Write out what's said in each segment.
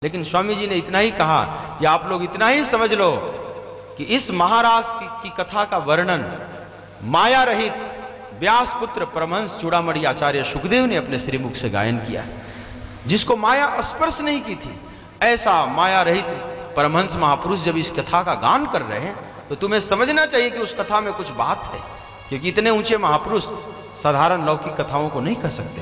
लेकिन स्वामी जी ने इतना ही कहा कि आप लोग इतना ही समझ लो कि इस महाराज की कथा का वर्णन माया रहित व्यास पुत्र परमहंस चूड़ामणि आचार्य सुखदेव ने अपने श्रीमुख से गायन किया, जिसको माया स्पर्श नहीं की थी। ऐसा माया रहित परमहंस महापुरुष जब इस कथा का गान कर रहे हैं तो तुम्हें समझना चाहिए कि उस कथा में कुछ बात है, क्योंकि इतने ऊंचे महापुरुष साधारण लौकिक कथाओं को नहीं कह सकते।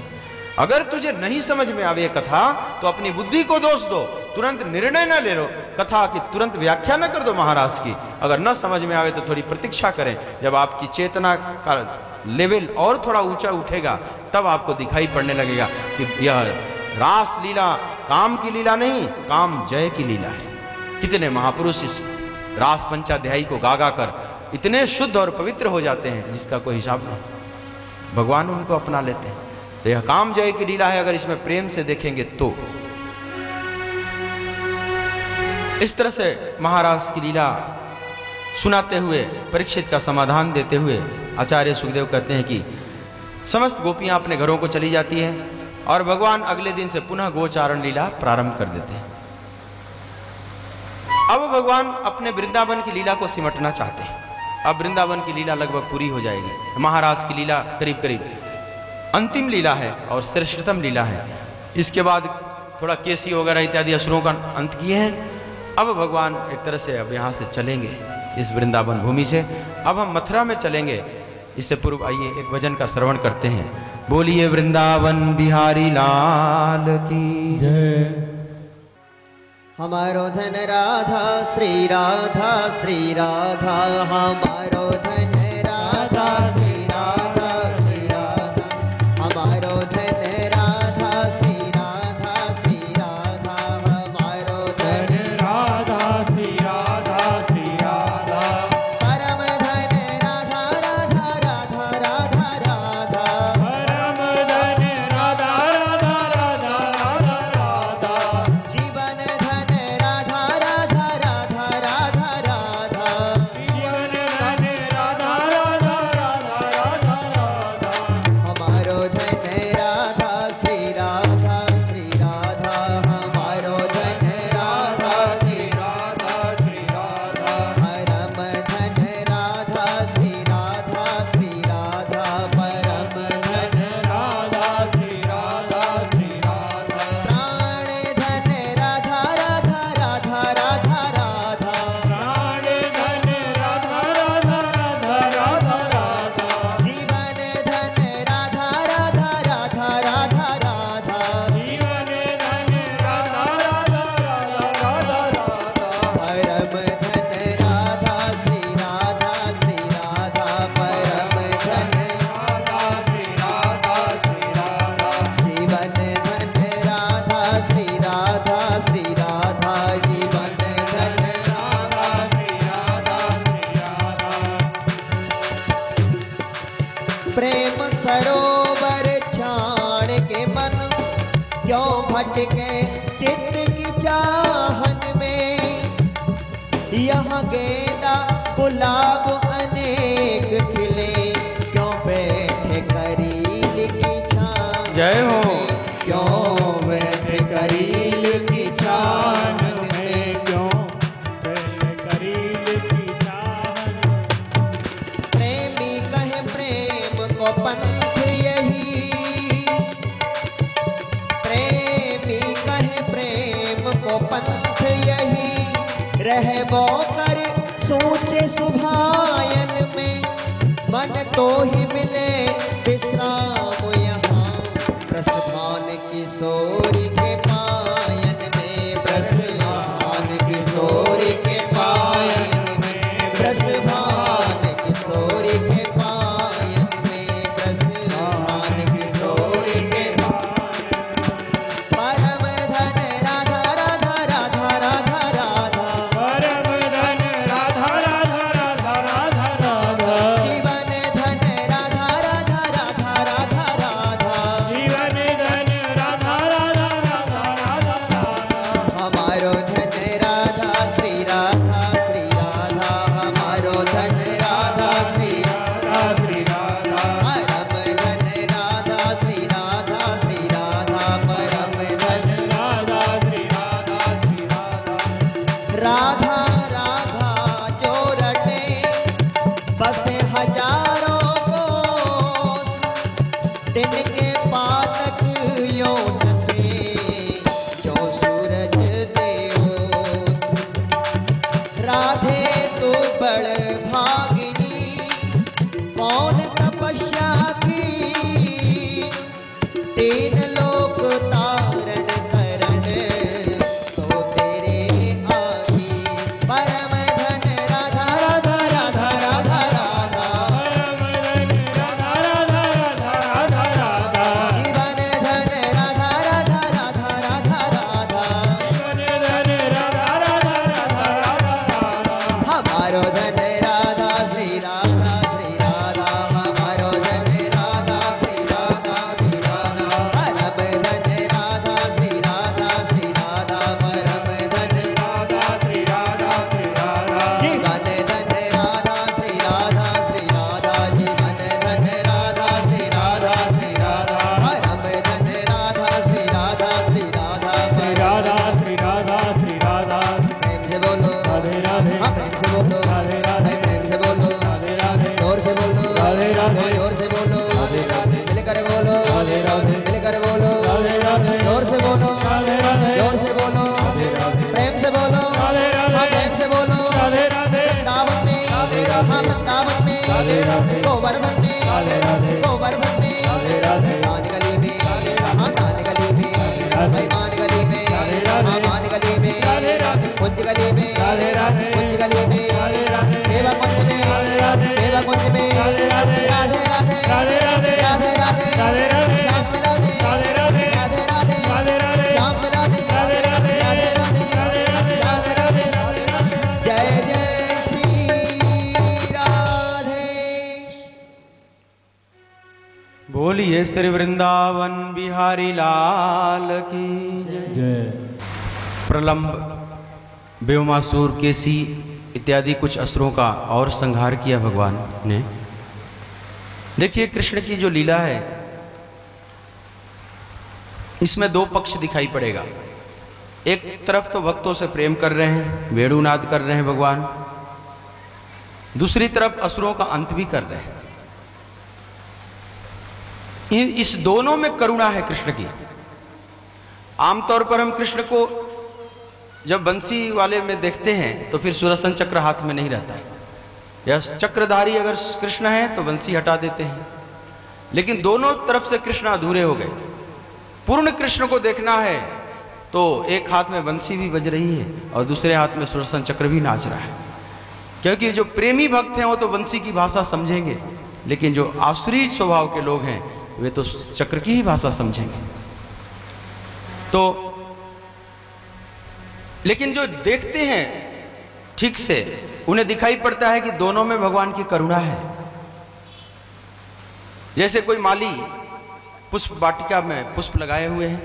अगर तुझे नहीं समझ में आवे कथा तो अपनी बुद्धि को दोष दो, तुरंत निर्णय न ले लो, कथा की तुरंत व्याख्या न कर दो महाराज की। अगर न समझ में आवे तो थोड़ी प्रतीक्षा करें, जब आपकी चेतना का लेवल और थोड़ा ऊंचा उठेगा तब आपको दिखाई पड़ने लगेगा कि यह रास लीला काम की लीला नहीं, काम जय की लीला है। कितने महापुरुष इस रास पंचाध्यायी को गा गा कर इतने शुद्ध और पवित्र हो जाते हैं जिसका कोई हिसाब नहीं। भगवान उनको अपना लेते हैं। तो यह काम जय की लीला है, अगर इसमें प्रेम से देखेंगे तो। इस तरह से महाराज की लीला सुनाते हुए, परीक्षित का समाधान देते हुए आचार्य सुखदेव कहते हैं कि समस्त गोपियां अपने घरों को चली जाती हैं और भगवान अगले दिन से पुनः गोचारण लीला प्रारंभ कर देते हैं। अब भगवान अपने वृंदावन की लीला को सिमटना चाहते हैं। अब वृंदावन की लीला लगभग पूरी हो जाएगी। महाराज की लीला करीब करीब अंतिम लीला है और श्रेष्ठतम लीला है। इसके बाद थोड़ा केसी वगैरह इत्यादि असुरों का अंत किए हैं। अब भगवान एक तरह से अब यहाँ से चलेंगे इस वृंदावन भूमि से। अब हम मथुरा में चलेंगे। इससे पूर्व आइए एक भजन का श्रवण करते हैं। बोलिए वृंदावन बिहारी लाल की जय। हमारो धन राधा श्री राधा, श्री राधा हमारो धन राधा, श्री राधा, श्री राधा हमारो धन राधा, श्री राधा, श्री राधा हमारो धन राधा, श्री राधा, श्री राधा परम धन राधा, राधा राधा राधा राधा परम धन राधा, राधा राधा राधा राधा जीवन धन राधा, राधा राधा राधा राधा जीवन धन राधा, राधा राधा राधा राधा हमारो धन राधा, श्री राधा, श्री राधा हमारो धन राधा, श्री राधा, श्री राधा परम धन राधा, श्री राधा, श्री राधा परम धन राधा, श्री राधा, श्री राधा प्राण धन राधा, राधा राधा राधा राधा प्राण धन राधा, राधा राधा राधा राधा जीवन धन राधा, राधा राधा राधा राधा जीवन धन राधा, राधा राधा राधा राधा परम धन राधा, श्री राधा, श्री राधा परम धन राधा, श्री राधा, श्री राधा जीवन धन राधा, श्री राधा, श्री राधा जीवन धन राधा, श्री राधा, श्री राधा प्रेम सरोवर छाण के मन क्यों भटके चित्त की चाहन में। यहाँ गेंदा गुलाब अनेक खिले क्यों बैठे करील की छान जय हो। में। क्यों बैठे करील की छान में। क्यों करील की चाहत प्रेमी कहे प्रेम को पंथ यही, प्रेमी कहे प्रेम को पंथ यही रहबो कर सोचे सुभायन में। मन तो ही मिले विश्राम यहाँ प्रस्थान किशोरी के पायन में। प्रस्थान किशोरी के पायन में। प्रस्थान किशोरी के पायन में। प्रस्थान किशोरी के परम धन राधा, राधा राधा राधा राधा परम धन राधा, राधा राधा राधा राधा जीवन धन राधा, राधा राधा राधा राधा जीवन धन राधा, राधा पान गली में राधे राधे कुंज गली में राधे राधे कुंज गली में राधे राधे सेवा कुंज में राधे राधे सेवा कुंज में राधे राधे राधे राधे राधे राधे राधे राधे राधे राधे श्याम मिला दे राधे राधे राधे राधे राधे राधे श्याम मिला दे राधे राधे राधे राधे राधे राधे श्याम मिला दे जय जय श्री राधे। बोलिए श्री वृंदावन बिहारी लाल की जय। जय। प्रलंब, व्योमासुर, केसी इत्यादि कुछ असुरों का और संहार किया भगवान ने। देखिए कृष्ण की जो लीला है इसमें दो पक्ष दिखाई पड़ेगा। एक तरफ तो भक्तों से प्रेम कर रहे हैं, वेणुनाद कर रहे हैं भगवान, दूसरी तरफ असुरों का अंत भी कर रहे हैं। इस दोनों में करुणा है कृष्ण की। आमतौर पर हम कृष्ण को जब बंसी वाले में देखते हैं तो फिर सुदर्शन चक्र हाथ में नहीं रहता है, या चक्रधारी अगर कृष्ण है तो बंसी हटा देते हैं। लेकिन दोनों तरफ से कृष्ण अधूरे हो गए। पूर्ण कृष्ण को देखना है तो एक हाथ में बंसी भी बज रही है और दूसरे हाथ में सुदर्शन चक्र भी नाच रहा है। क्योंकि जो प्रेमी भक्त हैं वो तो बंसी की भाषा समझेंगे, लेकिन जो आसुरी स्वभाव के लोग हैं वे तो चक्र की ही भाषा समझेंगे। तो लेकिन जो देखते हैं ठीक से उन्हें दिखाई पड़ता है कि दोनों में भगवान की करुणा है। जैसे कोई माली पुष्प वाटिका में पुष्प लगाए हुए हैं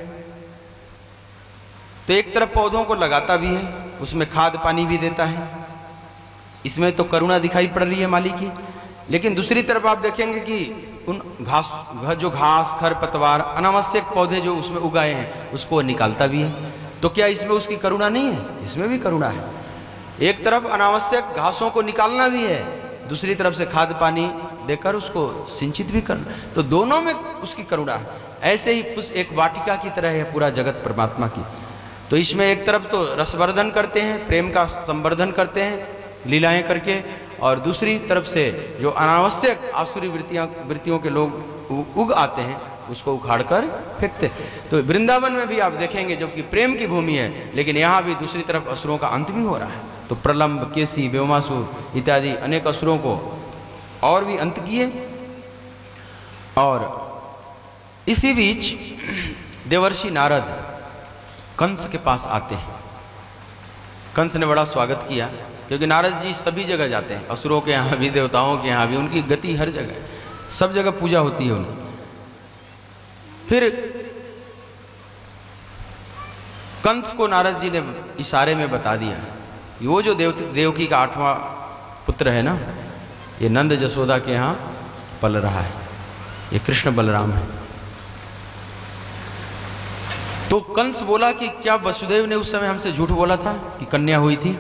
तो एक तरफ पौधों को लगाता भी है, उसमें खाद पानी भी देता है, इसमें तो करुणा दिखाई पड़ रही है माली की। लेकिन दूसरी तरफ आप देखेंगे कि उन जो घास खरपतवार अनावश्यक पौधे जो उसमें उगाए हैं उसको निकालता भी है। तो क्या इसमें उसकी करुणा नहीं है? इसमें भी करुणा है। एक तरफ अनावश्यक घासों को निकालना भी है, दूसरी तरफ से खाद पानी देकर उसको सिंचित भी करना, तो दोनों में उसकी करुणा है। ऐसे ही एक वाटिका की तरह है पूरा जगत परमात्मा की। तो इसमें एक तरफ तो रसवर्धन करते हैं, प्रेम का संवर्धन करते हैं लीलाएं करके, और दूसरी तरफ से जो अनावश्यक आसुरी वृत्तियों के लोग उग आते हैं उसको उखाड़ कर फेंकते। तो वृंदावन में भी आप देखेंगे जबकि प्रेम की भूमि है, लेकिन यहाँ भी दूसरी तरफ असुरों का अंत भी हो रहा है। तो प्रलंब, केसी, व्योमासुर इत्यादि अनेक असुरों को और भी अंत किए। और इसी बीच देवर्षि नारद कंस के पास आते हैं। कंस ने बड़ा स्वागत किया क्योंकि नारद जी सभी जगह जाते हैं, असुरों के यहाँ भी देवताओं के यहाँ भी, उनकी गति हर जगह, सब जगह पूजा होती है उनकी। फिर कंस को नारद जी ने इशारे में बता दिया कि वो जो देवकी का 8वां पुत्र है ना, ये नंद जसोदा के यहाँ पल रहा है, ये कृष्ण बलराम है। तो कंस बोला कि क्या वसुदेव ने उस समय हमसे झूठ बोला था कि कन्या हुई थी?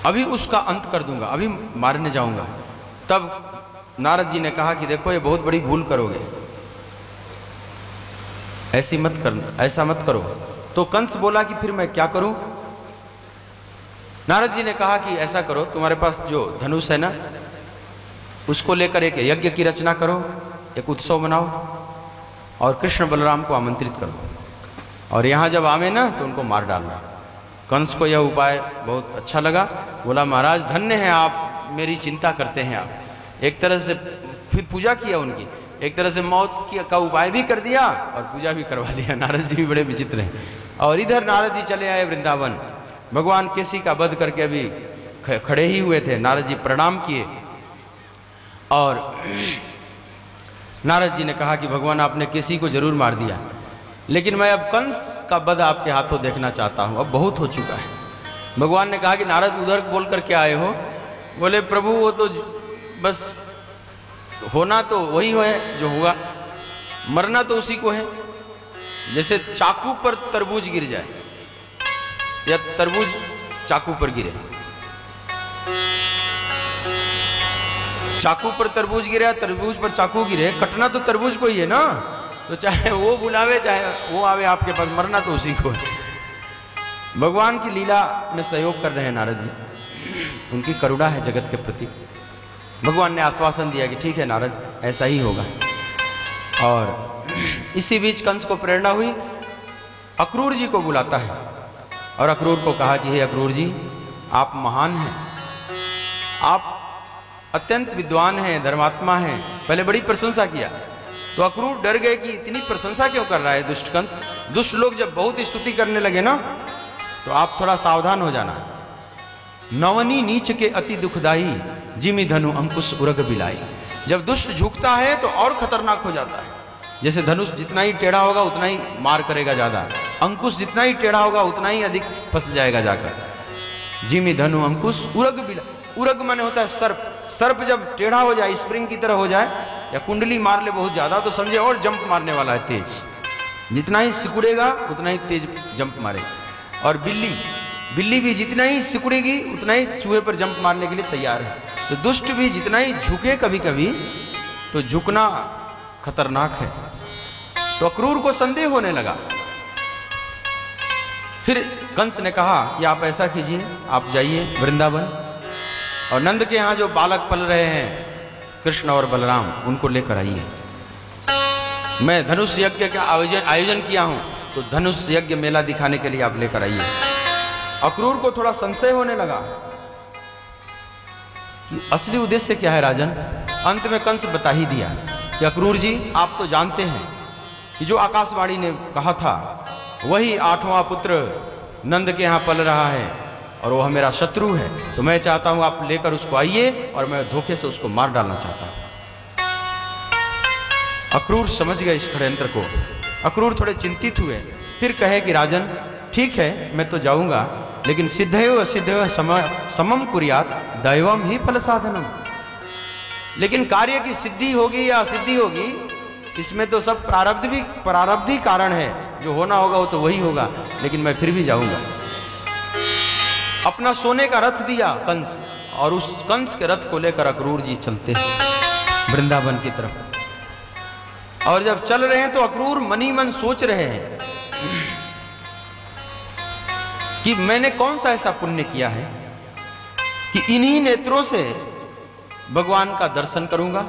अभी उसका अंत कर दूंगा, अभी मारने जाऊंगा। तब नारद जी ने कहा कि देखो ये बहुत बड़ी भूल करोगे, ऐसा मत करो। तो कंस बोला कि फिर मैं क्या करूं? नारद जी ने कहा कि ऐसा करो, तुम्हारे पास जो धनुष है ना उसको लेकर एक यज्ञ की रचना करो, एक उत्सव बनाओ और कृष्ण बलराम को आमंत्रित करो, और यहाँ जब आवे ना तो उनको मार डालना। कंस को यह उपाय बहुत अच्छा लगा, बोला महाराज धन्य हैं आप, मेरी चिंता करते हैं आप। एक तरह से फिर पूजा किया उनकी, एक तरह से मौत का उपाय भी कर दिया और पूजा भी करवा लिया। नारद जी भी बड़े विचित्र हैं। और इधर नारद जी चले आए वृंदावन, भगवान केसी का वध करके अभी खड़े ही हुए थे। नारद जी प्रणाम किए और नारद जी ने कहा कि भगवान आपने केसी को जरूर मार दिया, लेकिन मैं अब कंस का वध आपके हाथों देखना चाहता हूँ, अब बहुत हो चुका है। भगवान ने कहा कि नारद उधर बोल कर के आए हो? बोले प्रभु वो तो बस होना तो वही है जो हुआ, मरना तो उसी को है। जैसे चाकू पर तरबूज गिर जाए या तरबूज चाकू पर गिरे, चाकू पर तरबूज गिरे, तरबूज पर चाकू गिरे, कटना तो तरबूज को ही है ना। तो चाहे वो बुलावे चाहे वो आवे आपके पास, मरना तो उसी को है। भगवान की लीला में सहयोग कर रहे हैं नारद जी, उनकी करुणा है जगत के प्रति। भगवान ने आश्वासन दिया कि ठीक है नारद, ऐसा ही होगा। और इसी बीच कंस को प्रेरणा हुई अक्रूर जी को बुलाता है और अक्रूर को कहा कि हे अक्रूर जी, आप महान हैं, आप अत्यंत विद्वान हैं, धर्मात्मा हैं। पहले बड़ी प्रशंसा किया तो अक्रूर डर गए कि इतनी प्रशंसा क्यों कर रहा है दुष्टकंस। दुष्ट लोग जब बहुत स्तुति करने लगे ना तो आप थोड़ा सावधान हो जाना। नवनी नीच के अति दुखदाई, जिमी धनु अंकुश उरग बिलाई। जब दुष्ट झुकता है तो और खतरनाक हो जाता है। जैसे धनुष जितना ही टेढ़ा होगा उतना ही मार करेगा ज्यादा, अंकुश जितना ही टेढ़ा होगा उतना ही अधिक फंस जाएगा जाकर। जिमी धनु अंकुश उरग बिलाई। उरग माने होता है सर्प। सर्प जब टेढ़ा हो जाए, स्प्रिंग की तरह हो जाए, या कुंडली मार ले बहुत ज्यादा, तो समझे और जंप मारने वाला है तेज। जितना ही सिकुड़ेगा उतना ही तेज जंप मारेगा। और बिल्ली भी जितना ही सिकुड़ेगी उतना ही चूहे पर जंप मारने के लिए तैयार है। तो दुष्ट भी जितना ही झुके कभी कभी तो झुकना खतरनाक है। तो अक्रूर को संदेह होने लगा। फिर कंस ने कहा कि आप ऐसा कीजिए, आप जाइए वृंदावन और नंद के यहाँ जो बालक पल रहे हैं कृष्ण और बलराम, उनको लेकर आइए। मैं धनुष यज्ञ का आयोजन किया हूं, तो धनुष यज्ञ मेला दिखाने के लिए आप लेकर आइए। अक्रूर को थोड़ा संशय होने लगा कि असली उद्देश्य क्या है राजन। अंत में कंस बता ही दिया कि अक्रूर जी, आप तो जानते हैं कि जो आकाशवाणी ने कहा था वही 8वां पुत्र नंद के यहाँ पल रहा है और वह मेरा शत्रु है। तो मैं चाहता हूं आप लेकर उसको आइए और मैं धोखे से उसको मार डालना चाहता हूं। अक्रूर समझ गए इस षड्यंत्र को। अक्रूर थोड़े चिंतित हुए। फिर कहे कि राजन, ठीक है, मैं तो जाऊंगा, लेकिन सिद्धयो असिद्धयो समम कुर्यात दैवम ही फल साधनम। लेकिन कार्य की सिद्धि होगी या असिद्धि होगी, इसमें तो सब प्रारब्धी कारण है। जो होना होगा वो तो वही होगा, लेकिन मैं फिर भी जाऊंगा। अपना सोने का रथ दिया कंस, और उस कंस के रथ को लेकर अक्रूर जी चलते हैं वृंदावन की तरफ। और जब चल रहे हैं तो अक्रूर मनी मन सोच रहे हैं कि मैंने कौन सा ऐसा पुण्य किया है कि इन्हीं नेत्रों से भगवान का दर्शन करूंगा,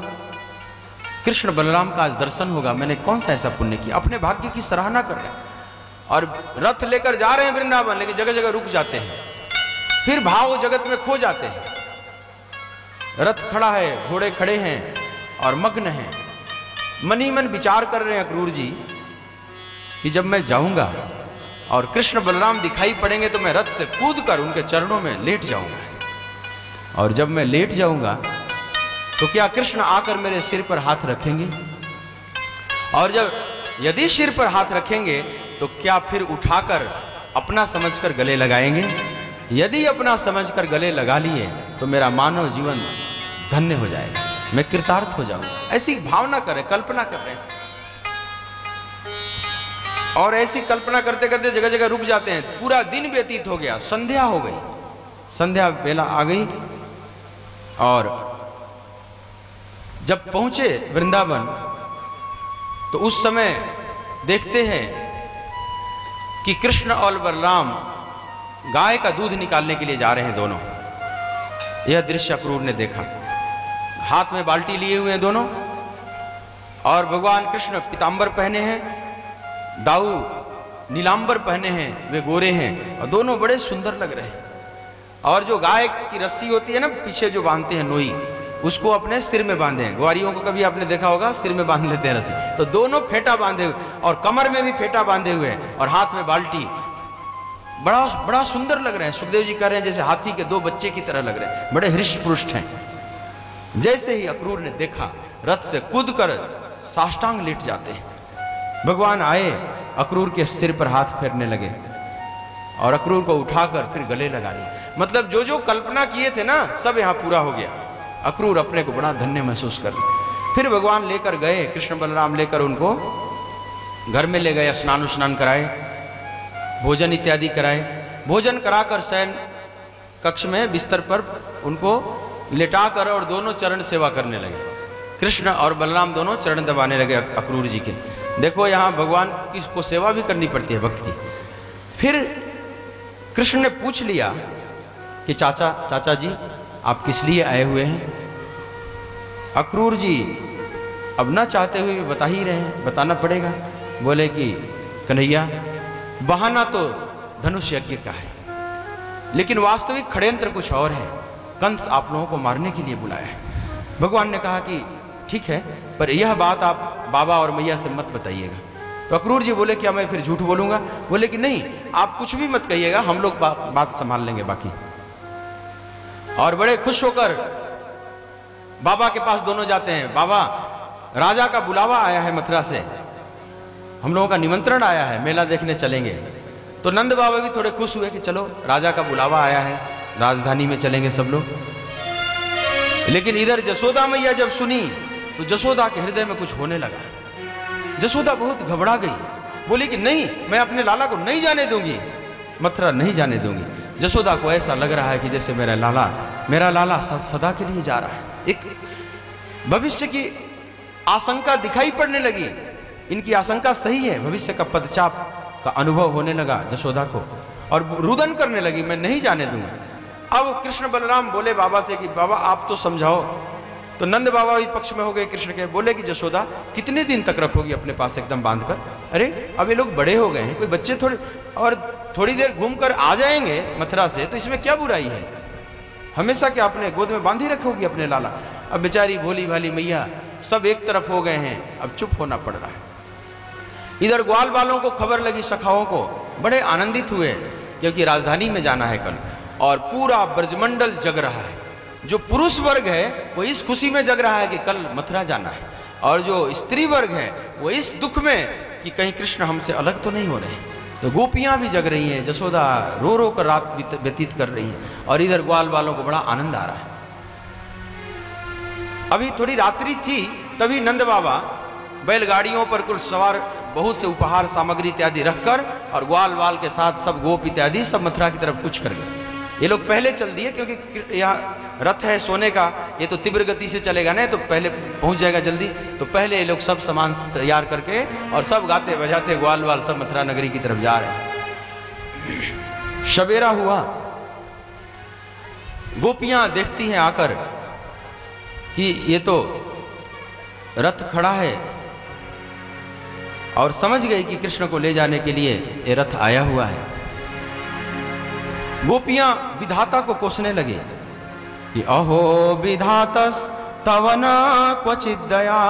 कृष्ण बलराम का आज दर्शन होगा। मैंने कौन सा ऐसा पुण्य किया। अपने भाग्य की सराहना कर रहे हैं और रथ लेकर जा रहे हैं वृंदावन, लेकिन जगह जगह रुक जाते हैं, फिर भाव जगत में खो जाते हैं। रथ खड़ा है, घोड़े खड़े हैं और मग्न हैं। मनी मन विचार कर रहे हैं अक्रूर जी कि जब मैं जाऊंगा और कृष्ण बलराम दिखाई पड़ेंगे तो मैं रथ से कूद कर उनके चरणों में लेट जाऊंगा। और जब मैं लेट जाऊंगा तो क्या कृष्ण आकर मेरे सिर पर हाथ रखेंगे? और जब यदि सिर पर हाथ रखेंगे तो क्या फिर उठाकर अपना समझकर गले लगाएंगे? यदि अपना समझकर गले लगा लिए तो मेरा मानव जीवन धन्य हो जाएगा, मैं कृतार्थ हो जाऊंगा। ऐसी भावना करें, कल्पना कर रहे हैं। और ऐसी कल्पना करते करते जगह जगह रुक जाते हैं। पूरा दिन व्यतीत हो गया, संध्या हो गई, संध्या बेला आ गई। और जब पहुंचे वृंदावन तो उस समय देखते हैं कि कृष्ण और बलराम गाय का दूध निकालने के लिए जा रहे हैं दोनों। यह दृश्य अक्रूर ने देखा। हाथ में बाल्टी लिए हुए हैं दोनों, और भगवान कृष्ण पीतांबर पहने हैं, दाऊ नीलांबर पहने हैं, वे गोरे हैं और दोनों बड़े सुंदर लग रहे हैं। और जो गाय की रस्सी होती है ना, पीछे जो बांधते हैं नोई, उसको अपने सिर में बांधे हैं। ग्वारियों को कभी आपने देखा होगा, सिर में बांध लेते हैं रस्सी। तो दोनों फेटा बांधे हुए और कमर में भी फेटा बांधे हुए हैं और हाथ में बाल्टी। बड़ा बड़ा सुंदर लग रहे हैं। सुखदेव जी कह रहे हैं जैसे हाथी के 2 बच्चे की तरह लग रहे हैं, बड़े हृष्ट पुष्ट हैं। जैसे ही अक्रूर ने देखा, रथ से कूदकर साष्टांग लेट जाते हैं। भगवान आए, अक्रूर के सिर पर हाथ फेरने लगे और अक्रूर को उठाकर फिर गले लगा लिए। मतलब जो जो कल्पना किए थे ना, सब यहां पूरा हो गया। अक्रूर अपने को बड़ा धन्य महसूस कर रहे। फिर भगवान लेकर गए, कृष्ण बलराम लेकर उनको घर में ले गए, स्नान स्नान कराए, भोजन इत्यादि कराए। भोजन कराकर शयन कक्ष में बिस्तर पर उनको लेटाकर और दोनों चरण सेवा करने लगे। कृष्ण और बलराम दोनों चरण दबाने लगे अक्रूर जी के। देखो यहाँ भगवान की को सेवा भी करनी पड़ती है भक्त की। फिर कृष्ण ने पूछ लिया कि चाचा जी आप किस लिए आए हुए हैं? अक्रूर जी अब ना चाहते हुए बता ही रहे हैं, बताना पड़ेगा। बोले कि कन्हैया, बहाना तो धनुष यज्ञ का है, लेकिन वास्तविक षड्यंत्र कुछ और है। कंस आप लोगों को मारने के लिए बुलाया है। भगवान ने कहा कि ठीक है, पर यह बात आप बाबा और मैया से मत बताइएगा। तो अक्रूर जी बोले क्या मैं फिर झूठ बोलूंगा? बोले कि नहीं, आप कुछ भी मत कहिएगा, हम लोग बात संभाल लेंगे बाकी। और बड़े खुश होकर बाबा के पास दोनों जाते हैं। बाबा, राजा का बुलावा आया है मथुरा से, हम लोगों का निमंत्रण आया है, मेला देखने चलेंगे। तो नंद बाबा भी थोड़े खुश हुए कि चलो राजा का बुलावा आया है, राजधानी में चलेंगे सब लोग। लेकिन इधर जसोदा मैया जब सुनी तो जसोदा के हृदय में कुछ होने लगा। जसोदा बहुत घबरा गई, बोली कि नहीं, मैं अपने लाला को नहीं जाने दूंगी, मथुरा नहीं जाने दूंगी। जसोदा को ऐसा लग रहा है कि जैसे मेरा लाला सदा के लिए जा रहा है। एक भविष्य की आशंका दिखाई पड़ने लगी। इनकी आशंका सही है, भविष्य का पदचाप का अनुभव होने लगा जसोदा को, और रुदन करने लगी, मैं नहीं जाने दूंगा। अब कृष्ण बलराम बोले बाबा से कि बाबा आप तो समझाओ। तो नंद बाबा भी पक्ष में हो गए कृष्ण के, बोले कि जसोदा कितने दिन तक रखोगी अपने पास एकदम बांधकर? अरे अब ये लोग बड़े हो गए हैं, कोई बच्चे थोड़ी देर घूमकर आ जाएंगे मथुरा से, तो इसमें क्या बुराई है? हमेशा क्या अपने गोद में बांधी रखोगी अपने लाला? अब बेचारी भोली भाली मैया सब एक तरफ हो गए हैं, अब चुप होना पड़ रहा है। इधर ग्वाल वालों को खबर लगी, सखाओं को, बड़े आनंदित हुए क्योंकि राजधानी में जाना है कल, और पूरा ब्रजमंडल जग रहा है। जो पुरुष वर्ग है वो इस खुशी में जग रहा है कि कल मथुरा जाना है, और जो स्त्री वर्ग है वो इस दुख में कि कहीं कृष्ण हमसे अलग तो नहीं हो रहे। तो गोपियां भी जग रही हैं, जसोदा रो रो कर रात व्यतीत कर रही हैं, और इधर ग्वाल वालों को बड़ा आनंद आ रहा है। अभी थोड़ी रात्रि थी, तभी नंद बाबा बैलगाड़ियों पर कुल सवार बहुत से उपहार सामग्री इत्यादि रखकर और ग्वाल वाल के साथ सब गोप इत्यादि सब मथुरा की तरफ कूच कर गए। ये लोग पहले चल दिए क्योंकि यहाँ रथ है सोने का, ये तो तीव्र गति से चलेगा ना, तो पहले पहुंच जाएगा जल्दी। तो पहले ये लोग सब सामान तैयार करके और सब गाते बजाते ग्वाल वाल सब मथुरा नगरी की तरफ जा रहे हैं। सवेरा हुआ, गोपियां देखती हैं आकर कि ये तो रथ खड़ा है, और समझ गई कि कृष्ण को ले जाने के लिए ये रथ आया हुआ है। गोपियां विधाता को कोसने लगे कि अहो विधातस तवना क्वचित दया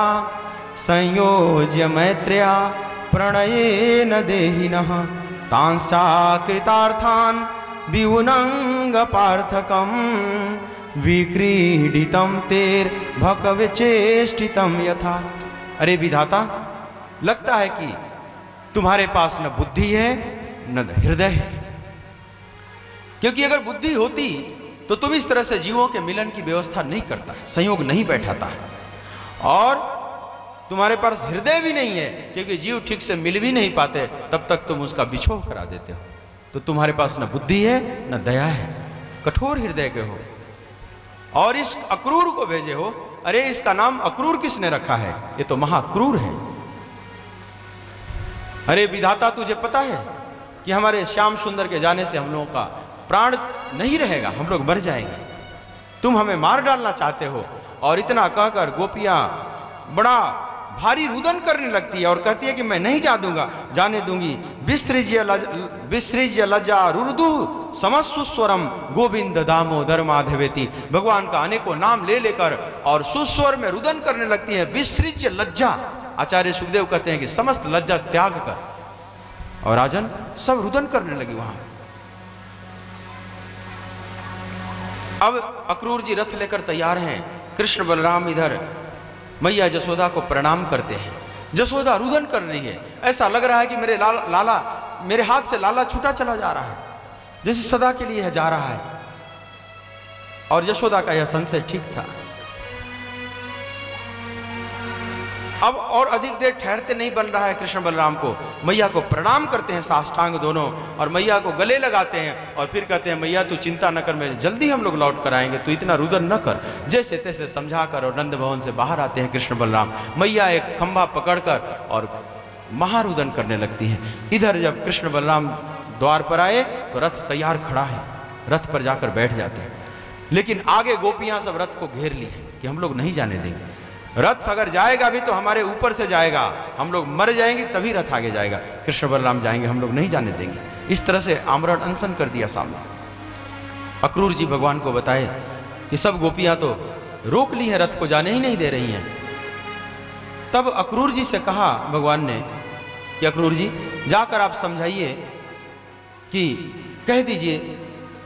संयोज्य मैत्र्या प्रणये न देहिनः तांसा कृतार्थान विउनंग पार्थकम विक्रीडितम तेर भकविचेष्टितम यथा। अरे विधाता, लगता है कि तुम्हारे पास न बुद्धि है न हृदय है, क्योंकि अगर बुद्धि होती तो तुम इस तरह से जीवों के मिलन की व्यवस्था नहीं करता है, संयोग नहीं बैठाता है। और तुम्हारे पास हृदय भी नहीं है, क्योंकि जीव ठीक से मिल भी नहीं पाते तब तक तुम उसका बिछोह करा देते हो। तो तुम्हारे पास न बुद्धि है न दया है, कठोर हृदय के हो, और इस अक्रूर को भेजे हो। अरे इसका नाम अक्रूर किसने रखा है? ये तो महाक्रूर है। अरे विधाता, तुझे पता है कि हमारे श्याम सुंदर के जाने से हम लोगों का प्राण नहीं रहेगा, हम लोग मर जाएंगे। तुम हमें मार डालना चाहते हो। और इतना कहकर गोपियां बड़ा भारी रुदन करने लगती है और कहती है कि मैं नहीं जाने दूंगी। विसृज्य लज्जा रुरुदु समस्वरम गोविंद दामोदर माधवेति। भगवान का अनेकों नाम ले लेकर और सुस्वर में रुदन करने लगती है। विसृज्य लज्जा, आचार्य सुखदेव कहते हैं कि समस्त लज्जा त्याग कर, और राजन सब रुदन करने लगी वहां। अब अक्रूर जी रथ लेकर तैयार हैं। कृष्ण बलराम इधर मैया जसोदा को प्रणाम करते हैं। जसोदा रुदन कर रही है, ऐसा लग रहा है कि मेरे लाला मेरे हाथ से लाला छूटा चला जा रहा है, जैसे सदा के लिए जा रहा है। और जसोदा का यह संशय ठीक था। अब और अधिक देर ठहरते नहीं बन रहा है कृष्ण बलराम को। मैया को प्रणाम करते हैं साष्टांग दोनों, और मैया को गले लगाते हैं और फिर कहते हैं मैया तू चिंता न कर, मैं जल्दी हम लोग लौट कर आएंगे, तू इतना रुदन न कर। जैसे तैसे समझा कर और नंद भवन से बाहर आते हैं कृष्ण बलराम। मैया एक खंभा पकड़कर और महारुदन करने लगती हैं। इधर जब कृष्ण बलराम द्वार पर आए तो रथ तैयार खड़ा है, रथ पर जाकर बैठ जाते हैं। लेकिन आगे गोपियां सब रथ को घेर ली है कि हम लोग नहीं जाने देंगे। रथ अगर जाएगा भी तो हमारे ऊपर से जाएगा, हम लोग मर जाएंगे तभी रथ आगे जाएगा, कृष्ण बलराम जाएंगे, हम लोग नहीं जाने देंगे। इस तरह से आमरण अनशन कर दिया सामने। अक्रूर जी भगवान को बताए कि सब गोपियां तो रोक ली है, रथ को जाने ही नहीं दे रही हैं। तब अक्रूर जी से कहा भगवान ने कि अक्रूर जी जाकर आप समझाइए कि कह दीजिए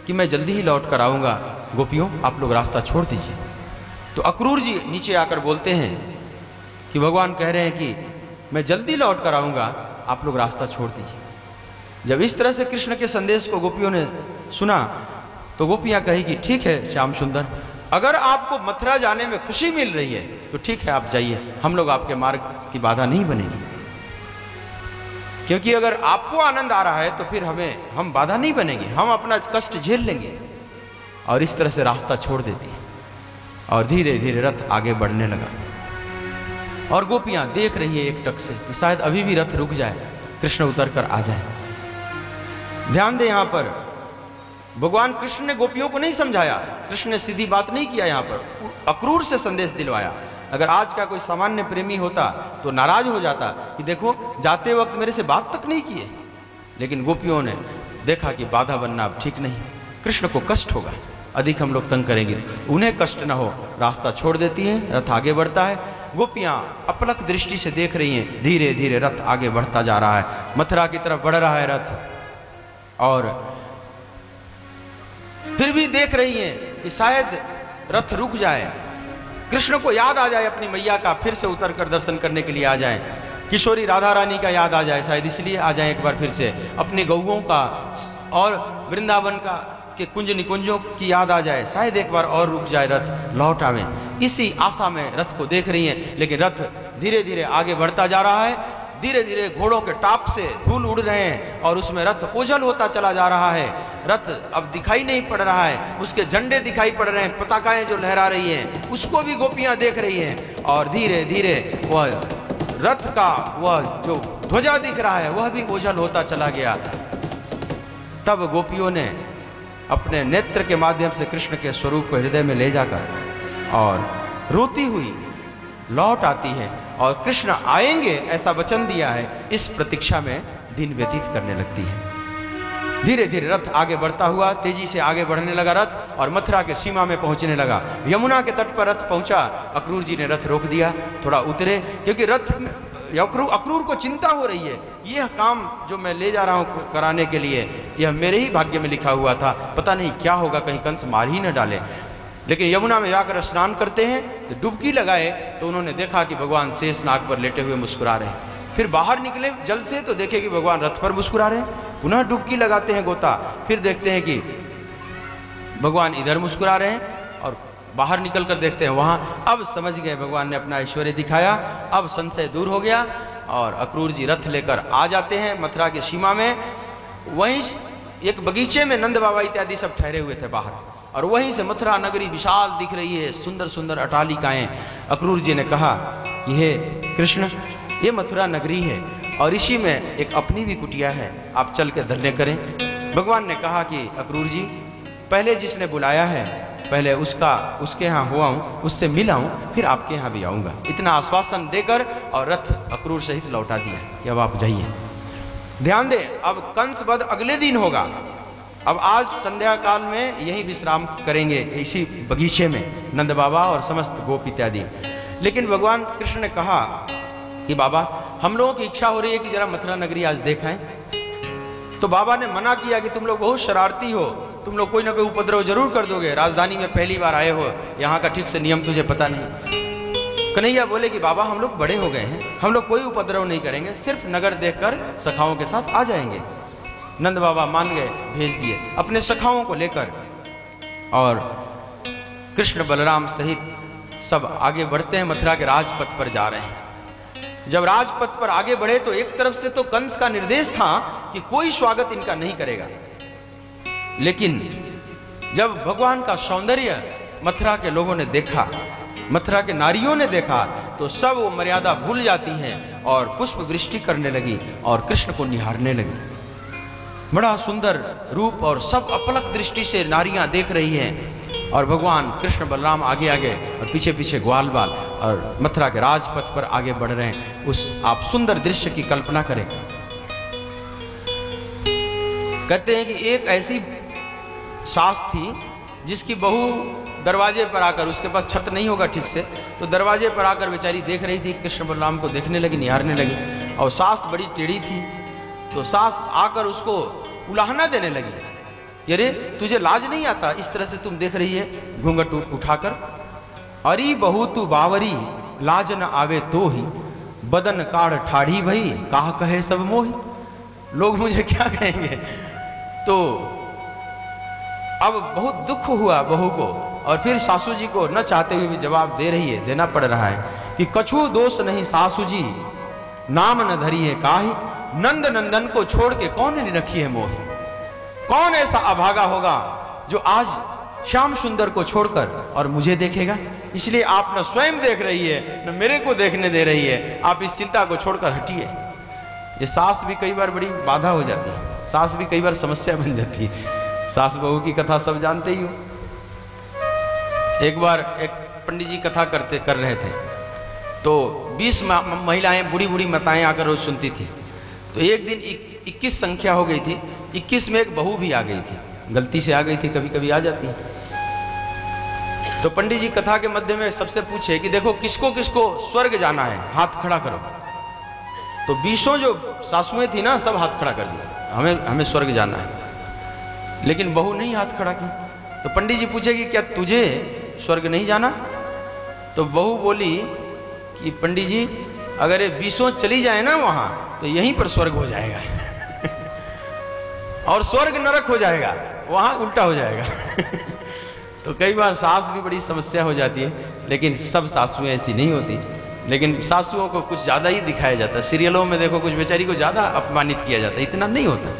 कि मैं जल्दी ही लौट कर आऊंगा, गोपियों आप लोग रास्ता छोड़ दीजिए। तो अक्रूर जी नीचे आकर बोलते हैं कि भगवान कह रहे हैं कि मैं जल्दी लौट कर आऊंगा, आप लोग रास्ता छोड़ दीजिए। जब इस तरह से कृष्ण के संदेश को गोपियों ने सुना तो गोपियां कही कि ठीक है श्याम सुंदर, अगर आपको मथुरा जाने में खुशी मिल रही है तो ठीक है आप जाइए, हम लोग आपके मार्ग की बाधा नहीं बनेगी। क्योंकि अगर आपको आनंद आ रहा है तो फिर हम बाधा नहीं बनेंगे, हम अपना कष्ट झेल लेंगे। और इस तरह से रास्ता छोड़ देती है और धीरे धीरे रथ आगे बढ़ने लगा। और गोपियां देख रही है एक टक से कि शायद अभी भी रथ रुक जाए, कृष्ण उतर कर आ जाए। ध्यान दें यहां पर भगवान कृष्ण ने गोपियों को नहीं समझाया, कृष्ण ने सीधी बात नहीं किया, यहां पर अक्रूर से संदेश दिलवाया। अगर आज का कोई सामान्य प्रेमी होता तो नाराज हो जाता कि देखो जाते वक्त मेरे से बात तक नहीं किए। लेकिन गोपियों ने देखा कि बाधा बनना अब ठीक नहीं, कृष्ण को कष्ट होगा, अधिक हम लोग तंग करेंगे, उन्हें कष्ट ना हो, रास्ता छोड़ देती हैं, रथ आगे बढ़ता है। गोपियां अपलक दृष्टि से देख रही हैं, धीरे धीरे रथ आगे बढ़ता जा रहा है, मथुरा की तरफ बढ़ रहा है रथ। और फिर भी देख रही हैं कि शायद रथ रुक जाए, कृष्ण को याद आ जाए अपनी मैया का, फिर से उतर कर दर्शन करने के लिए आ जाए, किशोरी राधा रानी का याद आ जाए, शायद इसलिए आ जाए एक बार फिर से, अपने गौओं का और वृंदावन का के कुंज निकुंजों की याद आ जाए, शायद एक बार और रुक जाए, रथ लौट आवे। इसी आशा में रथ को देख रही हैं। लेकिन रथ धीरे धीरे आगे बढ़ता जा रहा है, धीरे धीरे घोड़ों के टाप से धूल उड़ रहे हैं और उसमें रथ ओझल होता चला जा रहा है। रथ अब दिखाई नहीं पड़ रहा है, उसके झंडे दिखाई पड़ रहे हैं, पताकाएं जो लहरा रही हैं उसको भी गोपियां देख रही हैं। और धीरे धीरे वह रथ का वह जो ध्वजा दिख रहा है वह भी ओझल होता चला गया। तब गोपियों ने अपने नेत्र के माध्यम से कृष्ण के स्वरूप को हृदय में ले जाकर और रोती हुई लौट आती है और कृष्ण आएंगे ऐसा वचन दिया है, इस प्रतीक्षा में दिन व्यतीत करने लगती है। धीरे धीरे रथ आगे बढ़ता हुआ तेजी से आगे बढ़ने लगा रथ और मथुरा के सीमा में पहुंचने लगा। यमुना के तट पर रथ पहुंचा, अक्रूर जी ने रथ रोक दिया, थोड़ा उतरे, क्योंकि रथ में अक्रूर को चिंता हो रही है, यह काम जो मैं ले जा रहा हूँ कराने के लिए यह मेरे ही भाग्य में लिखा हुआ था, पता नहीं क्या होगा, कहीं कंस मार ही न डाले। लेकिन यमुना में जाकर स्नान करते हैं तो डुबकी लगाए तो उन्होंने देखा कि भगवान शेषनाग पर लेटे हुए मुस्कुरा रहे हैं। फिर बाहर निकले जल से तो देखे कि भगवान रथ पर मुस्कुरा रहे हैं, पुनः डुबकी लगाते हैं गोता, फिर देखते हैं कि भगवान इधर मुस्कुरा रहे हैं और बाहर निकल कर देखते हैं वहां। अब समझ गए भगवान ने अपना ऐश्वर्य दिखाया, अब संशय दूर हो गया और अक्रूर जी रथ लेकर आ जाते हैं मथुरा की सीमा में। वहीं एक बगीचे में नंद बाबा इत्यादि सब ठहरे हुए थे बाहर और वहीं से मथुरा नगरी विशाल दिख रही है, सुंदर सुंदर अटालिकाएं। अक्रूर जी ने कहा कि हे कृष्ण, ये मथुरा नगरी है और इसी में एक अपनी भी कुटिया है, आप चल के धन्य करें। भगवान ने कहा कि अक्रूर जी, पहले जिसने बुलाया है पहले उसके यहाँ हुआ हूँ, उससे मिला हूँ, फिर आपके यहाँ भी आऊँगा। इतना आश्वासन देकर और रथ अक्रूर सहित लौटा दिया कि अब आप जाइए। ध्यान दें, अब कंस वध अगले दिन होगा। अब आज संध्या काल में यही विश्राम करेंगे इसी बगीचे में नंद बाबा और समस्त गोप इत्यादि। लेकिन भगवान कृष्ण ने कहा कि बाबा, हम लोगों की इच्छा हो रही है कि जरा मथुरा नगरी आज देखाएं। तो बाबा ने मना किया कि तुम लोग बहुत शरारती हो, तुम लोग कोई ना कोई उपद्रव जरूर कर दोगे, राजधानी में पहली बार आए हो, यहाँ का ठीक से नियम तुझे पता नहीं। कन्हैया बोले कि बाबा, हम लोग बड़े हो गए हैं, हम लोग कोई उपद्रव नहीं करेंगे, सिर्फ नगर देखकर सखाओं के साथ आ जाएंगे। नंद बाबा मान गए, भेज दिए अपने सखाओं को लेकर और कृष्ण बलराम सहित सब आगे बढ़ते हैं, मथुरा के राजपथ पर जा रहे हैं। जब राजपथ पर आगे बढ़े तो एक तरफ से तो कंस का निर्देश था कि कोई स्वागत इनका नहीं करेगा, लेकिन जब भगवान का सौंदर्य मथुरा के लोगों ने देखा, मथुरा के नारियों ने देखा, तो सब वो मर्यादा भूल जाती हैं और पुष्प वृष्टि करने लगी और कृष्ण को निहारने लगी। बड़ा सुंदर रूप और सब अपलक दृष्टि से नारियां देख रही हैं। और भगवान कृष्ण बलराम आगे आगे और पीछे पीछे ग्वाल बाल और मथुरा के राजपथ पर आगे बढ़ रहे हैं। उस आप सुंदर दृश्य की कल्पना करें। कहते हैं कि एक ऐसी सास थी जिसकी बहू दरवाजे पर आकर, उसके पास छत नहीं होगा ठीक से, तो दरवाजे पर आकर बेचारी देख रही थी, कृष्ण बलराम को देखने लगी, निहारने लगी। और सास बड़ी टेढ़ी थी, तो सास आकर उसको उलाहना देने लगी, अरे तुझे लाज नहीं आता, इस तरह से तुम देख रही है घूंघट उठाकर। अरी बहू तू बावरी लाज न आवे तो ही, बदन काढ़ ठाढ़ी भई काह कहे सब मोही। लोग मुझे क्या कहेंगे। तो अब बहुत दुख हुआ बहू को, और फिर सासू जी को न चाहते हुए भी जवाब दे रही है, देना पड़ रहा है कि कछु दोष नहीं सासू जी, नाम न धरी है काहि, नंद नंदन को छोड़ के कौन ने रखी है मोही। कौन ऐसा अभागा होगा जो आज श्याम सुंदर को छोड़कर और मुझे देखेगा। इसलिए आप न स्वयं देख रही है न मेरे को देखने दे रही है, आप इस चिंता को छोड़कर हटिए। ये सास भी कई बार बड़ी बाधा हो जाती है, सास भी कई बार समस्या बन जाती है। सास बहू की कथा सब जानते ही हो। एक बार एक पंडित जी कथा कर रहे थे, तो 20 महिलाएं बूढ़ी बूढ़ी माताएं आकर रोज सुनती थी। तो एक दिन 21 संख्या हो गई थी, 21 में एक बहू भी आ गई थी, गलती से आ गई थी, कभी कभी आ जाती है। तो पंडित जी कथा के मध्य में सबसे पूछे कि देखो किसको किसको स्वर्ग जाना है, हाथ खड़ा करो। तो 20 जो सासुएं थी ना, सब हाथ खड़ा कर दिया, हमें स्वर्ग जाना है। लेकिन बहू नहीं हाथ खड़ा की। तो पंडित जी पूछे कि क्या तुझे स्वर्ग नहीं जाना। तो बहू बोली कि पंडित जी अगर ये 20 चली जाए ना वहां, तो यहीं पर स्वर्ग हो जाएगा और स्वर्ग नरक हो जाएगा, वहां उल्टा हो जाएगा तो कई बार सास भी बड़ी समस्या हो जाती है, लेकिन सब सासुएं ऐसी नहीं होती। लेकिन सासुओं को कुछ ज़्यादा ही दिखाया जाता है। सीरियलों में देखो कुछ बेचारी को ज़्यादा अपमानित किया जाता है, इतना नहीं होता,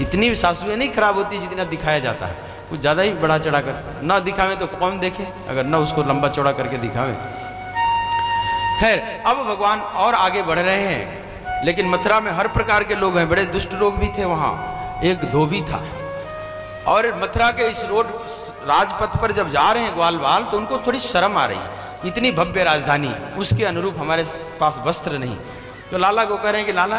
इतनी सासुएं नहीं खराब होती जितना दिखाया जाता है। कुछ ज़्यादा ही बड़ा चढ़ा कर ना दिखावे तो कौन देखे, अगर ना उसको लंबा चौड़ा करके दिखावे। खैर, अब भगवान और आगे बढ़ रहे हैं, लेकिन मथुरा में हर प्रकार के लोग हैं, बड़े दुष्ट लोग भी थे वहाँ। एक धोबी था, और मथुरा के इस रोड राजपथ पर जब जा रहे हैं ग्वाल बाल, तो उनको थोड़ी शर्म आ रही है, इतनी भव्य राजधानी, उसके अनुरूप हमारे पास वस्त्र नहीं। तो लाला को कह रहे हैं कि लाला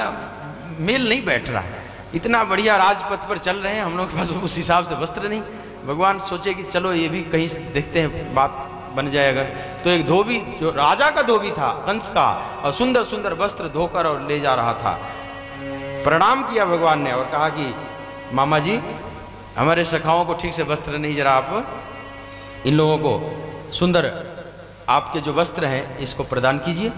मेल नहीं बैठ रहा है, इतना बढ़िया राजपथ पर चल रहे हैं, हम लोग के पास उस हिसाब से वस्त्र नहीं। भगवान सोचे कि चलो ये भी कहीं देखते हैं, बात बन जाए अगर। तो एक धोबी, जो राजा का धोबी था, कंस का, और सुंदर सुंदर वस्त्र धोकर और ले जा रहा था। प्रणाम किया भगवान ने और कहा कि मामा जी, हमारे सखाओं को ठीक से वस्त्र नहीं, जरा आप इन लोगों को सुंदर आपके जो वस्त्र हैं इसको प्रदान कीजिए।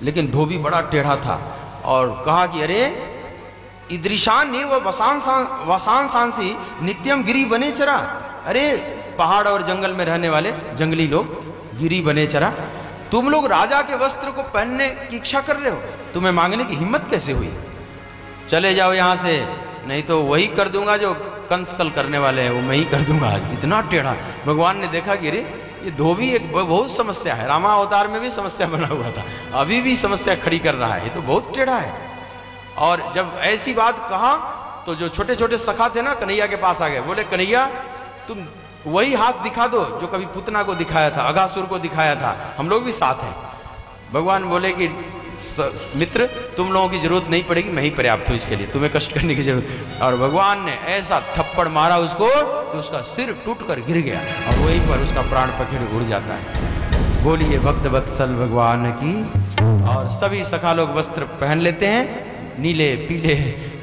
लेकिन धोबी बड़ा टेढ़ा था और कहा कि अरे ईदृशान ने वह वसान सांसी नित्यम गिरी बने चरा। अरे पहाड़ और जंगल में रहने वाले जंगली लोग गिरी बने चरा, तुम लोग राजा के वस्त्र को पहनने की इच्छा कर रहे हो, तुम्हें मांगने की हिम्मत कैसे हुई? चले जाओ यहाँ से, नहीं तो वही कर दूंगा जो कंस कल करने वाले हैं, वो मैं ही कर दूंगा आज। इतना टेढ़ा। भगवान ने देखा कि अरे ये धोबी एक बहुत समस्या है, रामा अवतार में भी समस्या बना हुआ था, अभी भी समस्या खड़ी कर रहा है, ये तो बहुत टेढ़ा है। और जब ऐसी बात कहा तो जो छोटे छोटे सखा थे ना, कन्हैया के पास आ गए, बोले कन्हैया तुम वही हाथ दिखा दो जो कभी पुतना को दिखाया था, अगासुर को दिखाया था, हम लोग भी साथ हैं। भगवान बोले कि मित्र तुम लोगों की जरूरत नहीं पड़ेगी, मैं ही पर्याप्त हूँ इसके लिए, तुम्हें कष्ट करने की जरूरत। और भगवान ने ऐसा थप्पड़ मारा उसको कि उसका सिर टूट कर गिर गया और वहीं पर उसका प्राण पखेड़ उड़ जाता है। बोलिए भक्त वत्सल भगवान की। और सभी सखा लोग वस्त्र पहन लेते हैं, नीले पीले,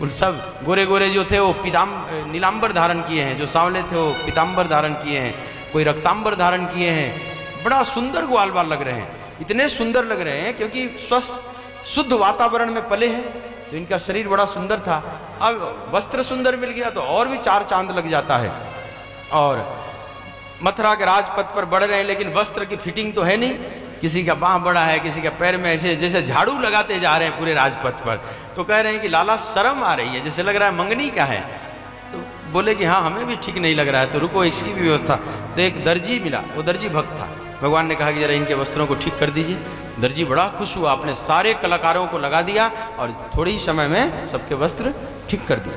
उन सब गोरे गोरे जो थे वो नीलांबर धारण किए हैं, जो सांवले थे वो पीताम्बर धारण किए हैं, कोई रक्तांबर धारण किए हैं। बड़ा सुंदर ग्वाल बाल लग रहे हैं, इतने सुंदर लग रहे हैं क्योंकि स्वस्थ शुद्ध वातावरण में पले हैं, तो इनका शरीर बड़ा सुंदर था। अब वस्त्र सुंदर मिल गया तो और भी चार चांद लग जाता है। और मथुरा के राजपथ पर बढ़ रहे हैं, लेकिन वस्त्र की फिटिंग तो है नहीं, किसी का बाँह बड़ा है, किसी का पैर में ऐसे जैसे झाड़ू लगाते जा रहे हैं पूरे राजपथ पर। तो कह रहे हैं कि लाला शर्म आ रही है, जैसे लग रहा है मंगनी का है। तो बोले कि हाँ हमें भी ठीक नहीं लग रहा है, तो रुको इसकी भी व्यवस्था। तो एक दर्जी मिला, वो दर्जी भक्त था। भगवान ने कहा कि जरा इनके वस्त्रों को ठीक कर दीजिए। दर्जी बड़ा खुश हुआ, अपने सारे कलाकारों को लगा दिया और थोड़े ही समय में सबके वस्त्र ठीक कर दिए।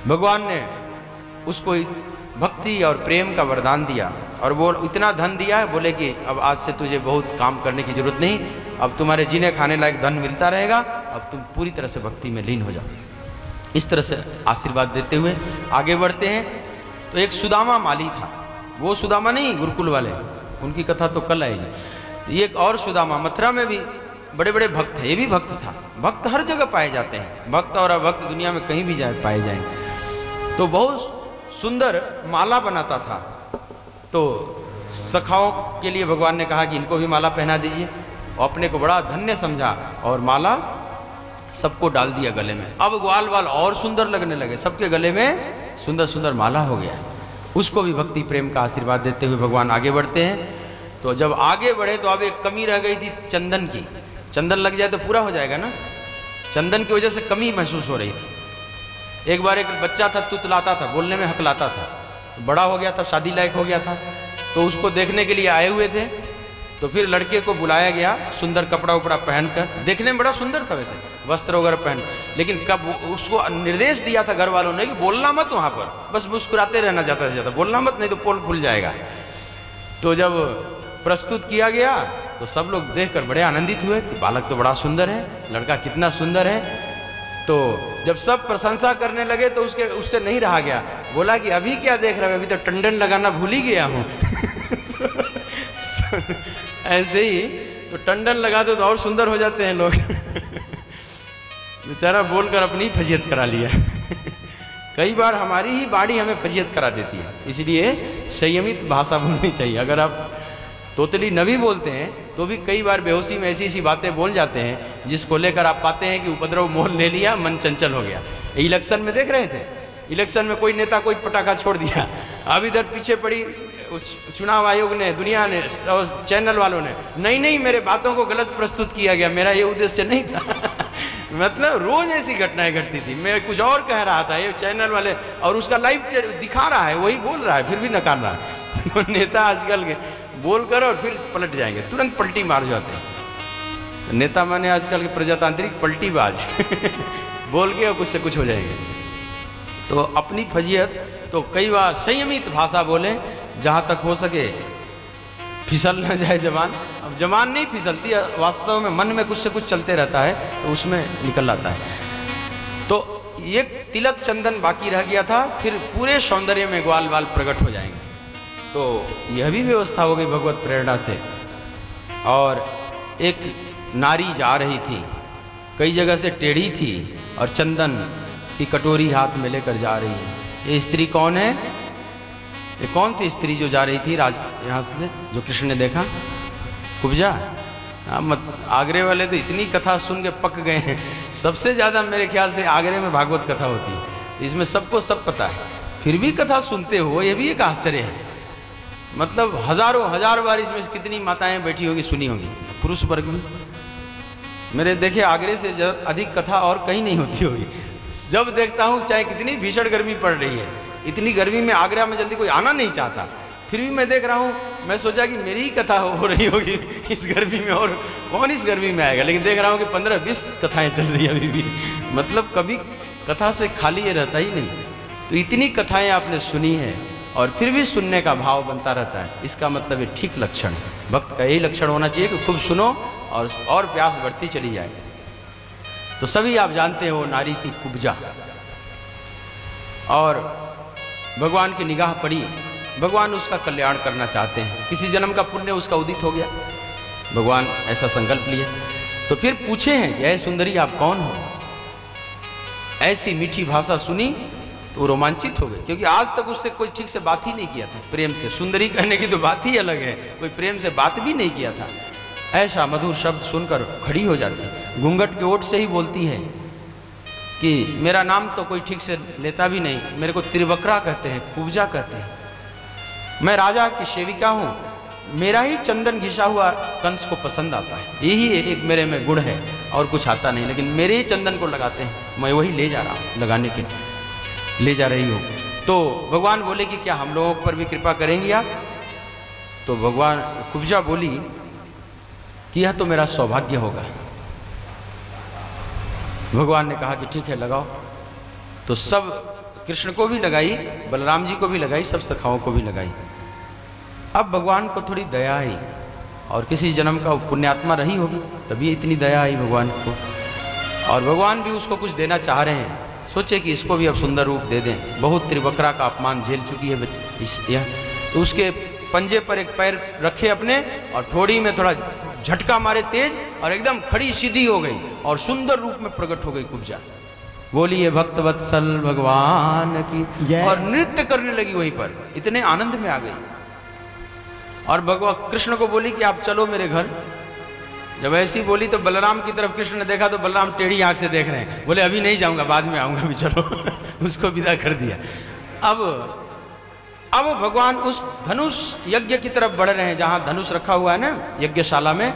भगवान ने उसको भक्ति और प्रेम का वरदान दिया और वो इतना धन दिया है, बोले कि अब आज से तुझे बहुत काम करने की जरूरत नहीं, अब तुम्हारे जीने खाने लायक धन मिलता रहेगा, अब तुम पूरी तरह से भक्ति में लीन हो जाओ। इस तरह से आशीर्वाद देते हुए आगे बढ़ते हैं। तो एक सुदामा माली था, वो सुदामा नहीं गुरुकुल वाले, उनकी कथा तो कल आएगी। एक और सुदामा, मथुरा में भी बड़े बड़े भक्त थे, ये भी भक्त था। भक्त हर जगह पाए जाते हैं, भक्त और अभक्त दुनिया में कहीं भी जाए पाए जाएंगे। तो बहुत सुंदर माला बनाता था, तो सखाओं के लिए भगवान ने कहा कि इनको भी माला पहना दीजिए, और अपने को बड़ा धन्य समझा और माला सबको डाल दिया गले में। अब ग्वाल वाल और सुंदर लगने लगे, सबके गले में सुंदर सुंदर माला हो गया। उसको भी भक्ति प्रेम का आशीर्वाद देते हुए भगवान आगे बढ़ते हैं। तो जब आगे बढ़े तो अब एक कमी रह गई थी चंदन की। चंदन लग जाए तो पूरा हो जाएगा ना, चंदन की वजह से कमी महसूस हो रही थी। एक बार एक बच्चा था, तुतलाता था, बोलने में हकलाता था, बड़ा हो गया था, शादी लायक हो गया था, तो उसको देखने के लिए आए हुए थे। तो फिर लड़के को बुलाया गया, सुंदर कपड़ा उपड़ा पहनकर, देखने में बड़ा सुंदर था वैसे, वस्त्र वगैरह पहन, लेकिन कब उसको निर्देश दिया था घर वालों ने कि बोलना मत वहाँ पर, बस मुस्कुराते रहना जाता से ज़्यादा, बोलना मत नहीं तो पोल खुल जाएगा। तो जब प्रस्तुत किया गया तो सब लोग देखकर बड़े आनंदित हुए कि बालक तो बड़ा सुंदर है, लड़का कितना सुंदर है। तो जब सब प्रशंसा करने लगे तो उससे नहीं रहा गया, बोला कि अभी क्या देख रहे हो, अभी तो टंडन लगाना भूल ही गया हूँ। ऐसे ही तो टंडन लगा दो तो और सुंदर हो जाते हैं लोग। बेचारा बोलकर अपनी फजीयत करा लिया। कई बार हमारी ही बाड़ी हमें फजीयत करा देती है, इसलिए संयमित भाषा बोलनी चाहिए। अगर आप तोतली नबी बोलते हैं तो भी कई बार बेहोशी में ऐसी ऐसी बातें बोल जाते हैं जिसको लेकर आप पाते हैं कि उपद्रव मोल ले लिया, मन चंचल हो गया। इलेक्शन में देख रहे थे, इलेक्शन में कोई नेता कोई पटाखा छोड़ दिया, अब इधर पीछे पड़ी चुनाव आयोग ने, दुनिया ने, चैनल वालों ने, नहीं मेरे बातों को गलत प्रस्तुत किया गया, मेरा ये उद्देश्य नहीं था। मतलब रोज ऐसी घटनाएं घटती थी, मैं कुछ और कह रहा था, ये चैनल वाले, और उसका लाइव दिखा रहा है, वही बोल रहा है, फिर भी नकार रहा है। नेता आजकल के बोल कर और फिर पलट जाएंगे, तुरंत पलटी मार जाते हैं। नेता माने आजकल के प्रजातांत्रिक पलटीबाज। बोल के और कुछ से कुछ हो जाएंगे। तो अपनी फजीयत तो कई बार संयमित भाषा बोले, जहाँ तक हो सके फिसल न जाए जबान। अब जबान नहीं फिसलती, वास्तव में मन में कुछ से कुछ चलते रहता है तो उसमें निकल आता है। तो एक तिलक चंदन बाकी रह गया था, फिर पूरे सौंदर्य में ग्वाल बाल प्रकट हो जाएंगे। तो यह भी व्यवस्था हो गई भगवत प्रेरणा से। और एक नारी जा रही थी, कई जगह से टेढ़ी थी और चंदन की कटोरी हाथ में लेकर जा रही है। ये स्त्री कौन है? ये कौन थी स्त्री जो जा रही थी यहाँ से, जो कृष्ण ने देखा? कुब्जा। आगरे वाले तो इतनी कथा सुन के पक गए हैं। सबसे ज़्यादा मेरे ख्याल से आगरे में भागवत कथा होती है, इसमें सबको सब पता है, फिर भी कथा सुनते हो, ये भी एक आश्चर्य है। मतलब हजार बार इसमें कितनी माताएं बैठी होगी, सुनी होगी, पुरुष वर्ग में। मेरे देखे आगरे से अधिक कथा और कहीं नहीं होती होगी। जब देखता हूँ, चाहे कितनी भीषण गर्मी पड़ रही है, इतनी गर्मी में आगरा में जल्दी कोई आना नहीं चाहता, फिर भी मैं देख रहा हूँ, मैं सोचा कि मेरी ही कथा हो रही होगी इस गर्मी में, और कौन इस गर्मी में आएगा। लेकिन देख रहा हूँ कि 15-20 कथाएं चल रही है अभी भी। मतलब कभी कथा से खाली ये रहता ही नहीं। तो इतनी कथाएं आपने सुनी है और फिर भी सुनने का भाव बनता रहता है, इसका मतलब ये ठीक लक्षण है। भक्त का यही लक्षण होना चाहिए कि खूब सुनो और प्यास बढ़ती चली जाए। तो सभी आप जानते हो, नारी थी कुब्जा, और भगवान की निगाह पड़ी, भगवान उसका कल्याण करना चाहते हैं, किसी जन्म का पुण्य उसका उदित हो गया, भगवान ऐसा संकल्प लिए। तो फिर पूछे हैं, यह सुंदरी आप कौन हो? ऐसी मीठी भाषा सुनी तो रोमांचित हो गए, क्योंकि आज तक उससे कोई ठीक से बात ही नहीं किया था प्रेम से। सुंदरी कहने की तो बात ही अलग है, कोई प्रेम से बात भी नहीं किया था। ऐसा मधुर शब्द सुनकर खड़ी हो जाती, घूंघट के ओट से ही बोलती है कि मेरा नाम तो कोई ठीक से लेता भी नहीं, मेरे को त्रिवक्रा कहते हैं, कुब्जा कहते हैं, मैं राजा की सेविका हूँ, मेरा ही चंदन घिसा हुआ कंस को पसंद आता है, यही एक मेरे में गुण है, और कुछ आता नहीं, लेकिन मेरे ही चंदन को लगाते हैं, मैं वही ले जा रहा हूँ, लगाने के ले जा रही हूँ। तो भगवान बोले कि क्या हम लोगों पर भी कृपा करेंगी आप? तो भगवान कुब्जा बोली कि यह तो मेरा सौभाग्य होगा। भगवान ने कहा कि ठीक है, लगाओ। तो सब कृष्ण को भी लगाई, बलराम जी को भी लगाई, सब सखाओं को भी लगाई। अब भगवान को थोड़ी दया आई, और किसी जन्म का पुण्यात्मा रही होगी तभी इतनी दया आई भगवान को, और भगवान भी उसको कुछ देना चाह रहे हैं। सोचे कि इसको भी अब सुंदर रूप दे दें, बहुत त्रिवक्रा का अपमान झेल चुकी है तो उसके पंजे पर एक पैर रखे अपने, और ठोड़ी में थोड़ा झटका मारे तेज, और एकदम खड़ी सीधी हो गई और सुंदर रूप में प्रकट हो गई कुब्जा। बोलिए भक्त वत्सल भगवान की, और नृत्य करने लगी वहीं पर, इतने आनंद में आ गई। और भगवान कृष्ण को बोली कि आप चलो मेरे घर। जब ऐसी बोली तो बलराम की तरफ कृष्ण ने देखा तो बलराम टेढ़ी आंख से देख रहे हैं, बोले अभी नहीं जाऊंगा, बाद में आऊंगा, अभी चलो। उसको विदा कर दिया। अब भगवान उस धनुष यज्ञ की तरफ बढ़ रहे हैं, जहां धनुष रखा हुआ है ना यज्ञशाला में,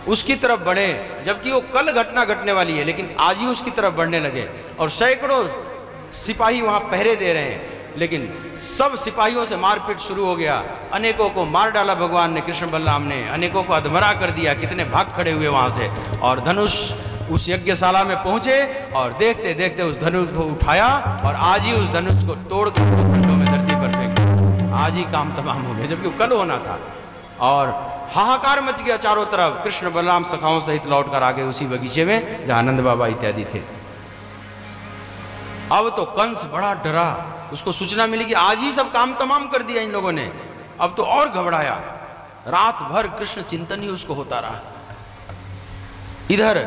उसकी तरफ बढ़े, जबकि वो कल घटना घटने वाली है, लेकिन आज ही उसकी तरफ बढ़ने लगे। और सैकड़ों सिपाही वहां पहरे दे रहे हैं, लेकिन सब सिपाहियों से मारपीट शुरू हो गया। अनेकों को मार डाला भगवान ने, कृष्ण बलराम ने अनेकों को अधमरा कर दिया। कितने भाग खड़े हुए वहां से, और धनुष उस यज्ञशाला में पहुंचे, और देखते देखते उस धनुष को उठाया, और आज ही उस धनुष को तोड़ कर खंडों में धरती पर फेंक दिया। आज ही काम तमाम हो गया, जबकि कल होना था। और हाहाकार मच गया चारों तरफ। कृष्ण बलराम सखाओं सहित लौट कर आ गए उसी बगीचे में जहां नंद बाबा इत्यादि थे। अब तो कंस बड़ा डरा, उसको सूचना मिली कि आज ही सब काम तमाम कर दिया इन लोगों ने। अब तो और घबराया, रात भर कृष्ण चिंतन ही उसको होता रहा। इधर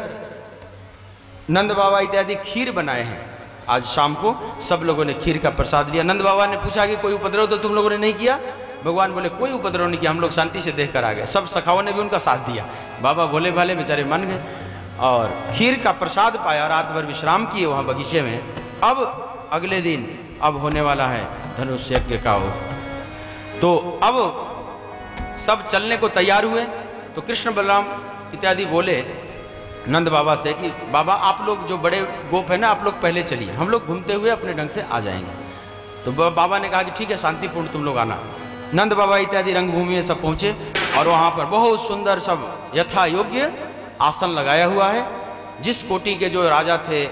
नंद बाबा इत्यादि खीर बनाए हैं, आज शाम को सब लोगों ने खीर का प्रसाद लिया। नंद बाबा ने पूछा कि कोई उपद्रव तो तुम लोगों ने नहीं किया? भगवान बोले कोई उपद्रव नहीं किया, हम लोग शांति से देख कर आ गए। सब सखाओं ने भी उनका साथ दिया। बाबा भोले भाले बेचारे मान गए, और खीर का प्रसाद पाया। रात भर विश्राम किए वहाँ बगीचे में। अब अगले दिन अब होने वाला है धनुष यज्ञ का हो, तो अब सब चलने को तैयार हुए। तो कृष्ण बलराम इत्यादि बोले नंद बाबा से कि बाबा आप लोग जो बड़े गोप है ना, आप लोग पहले चलिए, हम लोग घूमते हुए अपने ढंग से आ जाएंगे। तो बाबा ने कहा कि ठीक है, शांतिपूर्ण तुम लोग आना। नंद बाबा इत्यादि रंगभूमि में सब पहुंचे, और वहाँ पर बहुत सुंदर सब यथा योग्य आसन लगाया हुआ है। जिस कोटि के जो राजा थे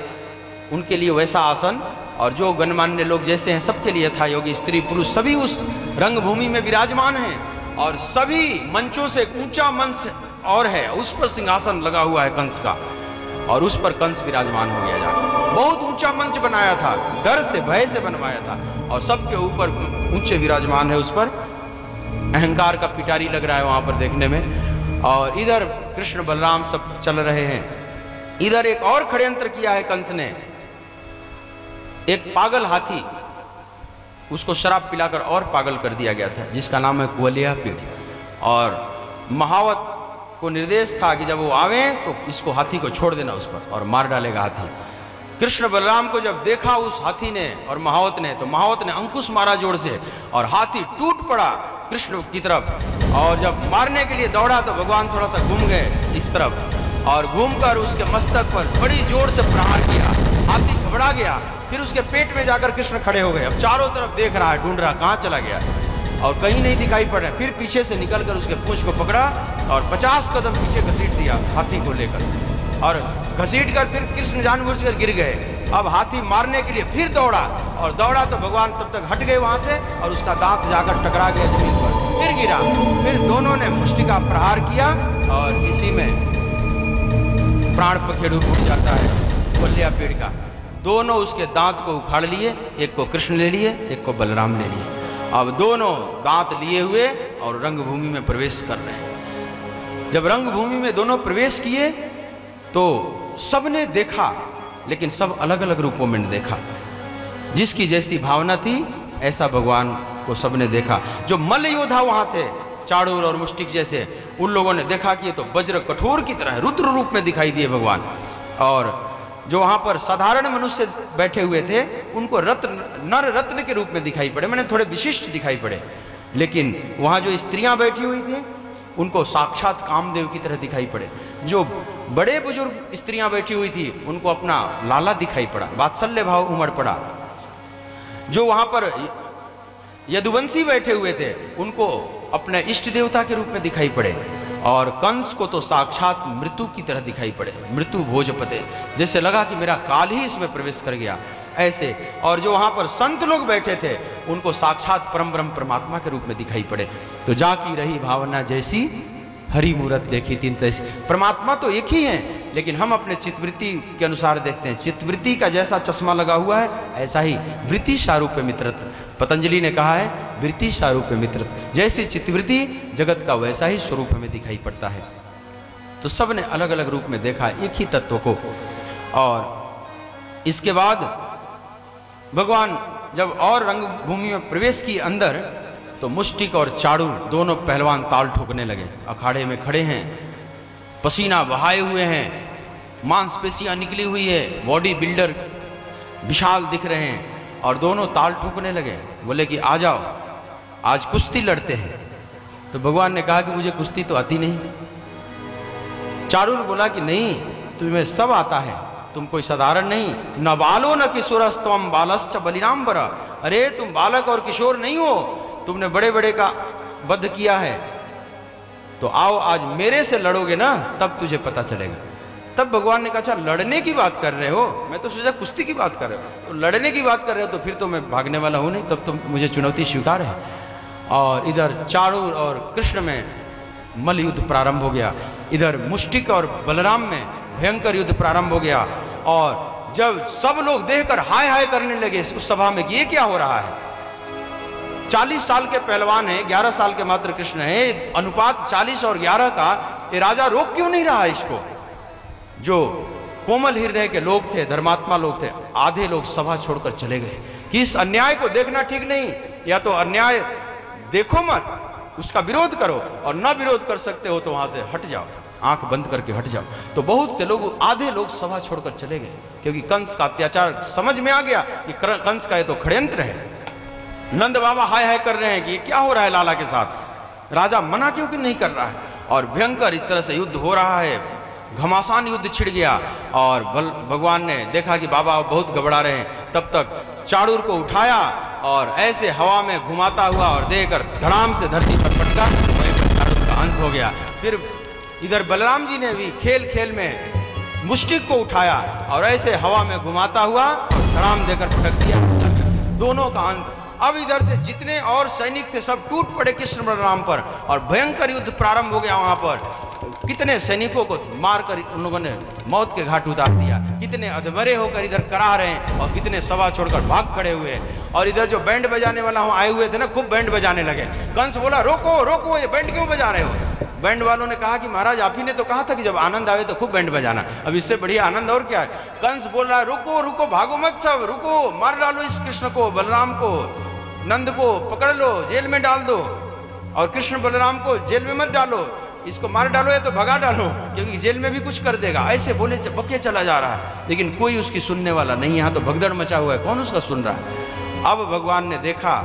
उनके लिए वैसा आसन, और जो गणमान्य लोग जैसे हैं सबके लिए यथा योग्य, स्त्री पुरुष सभी उस रंगभूमि में विराजमान हैं। और सभी मंचों से ऊंचा मंच और है, उस पर सिंहासन लगा हुआ है कंस का, और उस पर कंस विराजमान हो गया जाकर। बहुत ऊंचा मंच बनाया था, डर से भय से बनवाया था, और सबके ऊपर ऊंचे विराजमान है। उस पर अहंकार का पिटारी लग रहा है वहां पर देखने में। और इधर कृष्ण बलराम सब चल रहे हैं। इधर एक और षड्यंत्र किया है कंस ने। एक पागल हाथी, उसको शराब पिलाकर और पागल कर दिया गया था, जिसका नाम है कुवलिया पेड़। और महावत को निर्देश था कि जब वो आवे तो इसको हाथी को छोड़ देना उस पर, और मार डालेगा हाथी। कृष्ण बलराम को जब देखा उस हाथी ने और महावत ने, तो महावत ने अंकुश मारा जोर से, और हाथी टूट पड़ा कृष्ण की तरफ। और जब मारने के लिए दौड़ा तो भगवान थोड़ा सा घूम गए इस तरफ, और घूमकर उसके मस्तक पर बड़ी जोर से प्रहार किया। हाथी घबरा गया, फिर उसके पेट में जाकर कृष्ण खड़े हो गए। अब चारों तरफ देख रहा है, ढूंढ रहा कहाँ चला गया, और कहीं नहीं दिखाई पड़ रहा है। फिर पीछे से निकलकर उसके पूंछ को पकड़ा और 50 कदम पीछे घसीट दिया हाथी को लेकर, और घसीट कर फिर कृष्ण जानबूझकर गिर गए। अब हाथी मारने के लिए फिर दौड़ा, और दौड़ा तो भगवान तब तक हट गए वहां से, और उसका दांत जाकर टकरा गया जमीन पर, फिर गिरा। फिर दोनों ने मुष्टि का प्रहार किया, और इसी में प्राण पखेरु फूट जाता है कुवलिया पेड़ का। दोनों उसके दांत को उखाड़ लिए, एक को कृष्ण ले लिए, एक को बलराम ले लिए। अब दोनों दांत लिए हुए और रंगभूमि में प्रवेश कर रहे हैं। जब रंगभूमि में दोनों प्रवेश किए तो सबने देखा, लेकिन सब अलग अलग रूपों में देखा। जिसकी जैसी भावना थी ऐसा भगवान को सबने देखा। जो मल्ल योद्धा वहां थे, चाणूर और मुष्टिक जैसे, उन लोगों ने देखा कि ये तो वज्र कठोर की तरह रुद्र रूप में दिखाई दिए भगवान। और जो वहां पर साधारण मनुष्य बैठे हुए थे उनको रत्न, नर रत्न के रूप में दिखाई पड़े, मैंने थोड़े विशिष्ट दिखाई पड़े। लेकिन वहां जो स्त्रियां बैठी हुई थी उनको साक्षात कामदेव की तरह दिखाई पड़े। जो बड़े बुजुर्ग स्त्रियां बैठी हुई थी उनको अपना लाला दिखाई पड़ा, वात्सल्य भाव उमड़ पड़ा। जो वहां पर यदुवंशी बैठे हुए थे उनको अपने इष्ट देवता के रूप में दिखाई पड़े। और कंस को तो साक्षात मृत्यु की तरह दिखाई पड़े, मृत्यु भोजपते। जैसे लगा कि मेरा काल ही इसमें प्रवेश कर गया। ऐसे। और जो वहाँ पर संत लोग बैठे थे उनको साक्षात परम ब्रह्म परमात्मा के रूप में दिखाई पड़े। तो जाकी रही भावना जैसी, हरि मूरत देखी तीन तैसी। परमात्मा तो एक ही है, लेकिन हम अपने चित्तवृत्ति के अनुसार देखते हैं। चित्तवृत्ति का जैसा चश्मा लगा हुआ है, ऐसा ही वृत्ति सारूप्य मित्रत, पतंजलि ने कहा है वृत्ति सारूप्य मित्रत। जैसी चित्तवृत्ति जगत का वैसा ही स्वरूप हमें दिखाई पड़ता है। तो सब ने अलग अलग रूप में देखा एक ही तत्व को। और इसके बाद भगवान जब और रंगभूमि में प्रवेश किए अंदर, तो मुष्टिक और चाड़ूर दोनों पहलवान ताल ठोकने लगे। अखाड़े में खड़े हैं, पसीना बहाए हुए हैं, मांसपेशियां निकली हुई है, बॉडी बिल्डर विशाल दिख रहे हैं, और दोनों ताल ठोकने लगे। बोले कि आ जाओ आज कुश्ती लड़ते हैं। तो भगवान ने कहा कि मुझे कुश्ती तो आती नहीं। चाड़ूर बोला कि नहीं, तुम्हें सब आता है, तुम कोई साधारण नहीं। न बालो न किशोरस्तम बालश्च बलिराम। अरे तुम बालक और किशोर नहीं हो, तुमने बड़े बड़े का वध किया है। तो आओ आज मेरे से लड़ोगे ना, तब तुझे पता चलेगा। तब भगवान ने कहा अच्छा लड़ने की बात कर रहे हो, मैं तो सोचा कुश्ती की बात कर रहे हो। तो लड़ने की बात कर रहे हो तो फिर तो मैं भागने वाला हूं नहीं, तब तो मुझे चुनौती स्वीकार है। और इधर चाड़ूर और कृष्ण में मल्ल युद्ध प्रारंभ हो गया, इधर मुष्टिक और बलराम में भयंकर युद्ध प्रारंभ हो गया। और जब सब लोग देखकर हाय हाय करने लगे उस सभा में कि ये क्या हो रहा है, 40 साल के पहलवान है, 11 साल के मात्र कृष्ण है, अनुपात 40 और 11 का, ये राजा रोक क्यों नहीं रहा इसको। जो कोमल हृदय के लोग थे, धर्मात्मा लोग थे, आधे लोग सभा छोड़कर चले गए कि इस अन्याय को देखना ठीक नहीं, या तो अन्याय देखो मत, उसका विरोध करो, और न विरोध कर सकते हो तो वहां से हट जाओ, आंख बंद करके हट जाओ। तो बहुत से लोग, आधे लोग सभा छोड़कर चले गए, क्योंकि कंस का अत्याचार समझ में आ गया कि कंस का ये तो षड्यंत्र है। नंद बाबा हाय हाय कर रहे हैं कि ये क्या हो रहा है लाला के साथ, राजा मना क्यों कि नहीं कर रहा है। और भयंकर इस तरह से युद्ध हो रहा है, घमासान युद्ध छिड़ गया। और भगवान ने देखा कि बाबा बहुत घबरा रहे हैं, तब तक चाड़ूर को उठाया और ऐसे हवा में घुमाता हुआ और देकर धड़ाम से धरती पर पटका, वहीं पर चाड़ूर का अंत हो गया। फिर इधर बलराम जी ने भी खेल खेल में मुष्टिक को उठाया और ऐसे हवा में घुमाता हुआ और धड़ाम देकर पटक दिया, दोनों का अंत। अब इधर से जितने और सैनिक थे सब टूट पड़े कृष्ण बलराम पर, और भयंकर युद्ध प्रारंभ हो गया। वहां पर कितने सैनिकों को मारकर उन लोगों ने मौत के घाट उतार दिया, कितने अधमरे होकर इधर करा रहे हैं, और कितने सभा छोड़कर भाग खड़े हुए। और इधर जो बैंड बजाने वाला वहां आए हुए थे ना, खूब बैंड बजाने लगे। कंस बोला रोको रोको, ये बैंड क्यों बजा रहे हो। बैंड वालों ने कहा कि महाराज आप ही ने तो कहा था कि जब आनंद आवे तो खूब बैंड बजाना, अब इससे बढ़िया आनंद और क्या है। कंस बोल रहा है रुको रुको, भागो मत सब, रुको, मार डालो इस कृष्ण को, बलराम को, नंद को पकड़ लो, जेल में डाल दो, और कृष्ण बलराम को जेल में मत डालो, इसको मार डालो या तो भगा डालो, क्योंकि जेल में भी कुछ कर देगा। ऐसे बोले बके चला जा रहा है, लेकिन कोई उसकी सुनने वाला नहीं। यहाँ तो भगदड़ मचा हुआ है, कौन उसका सुन रहा है। अब भगवान ने देखा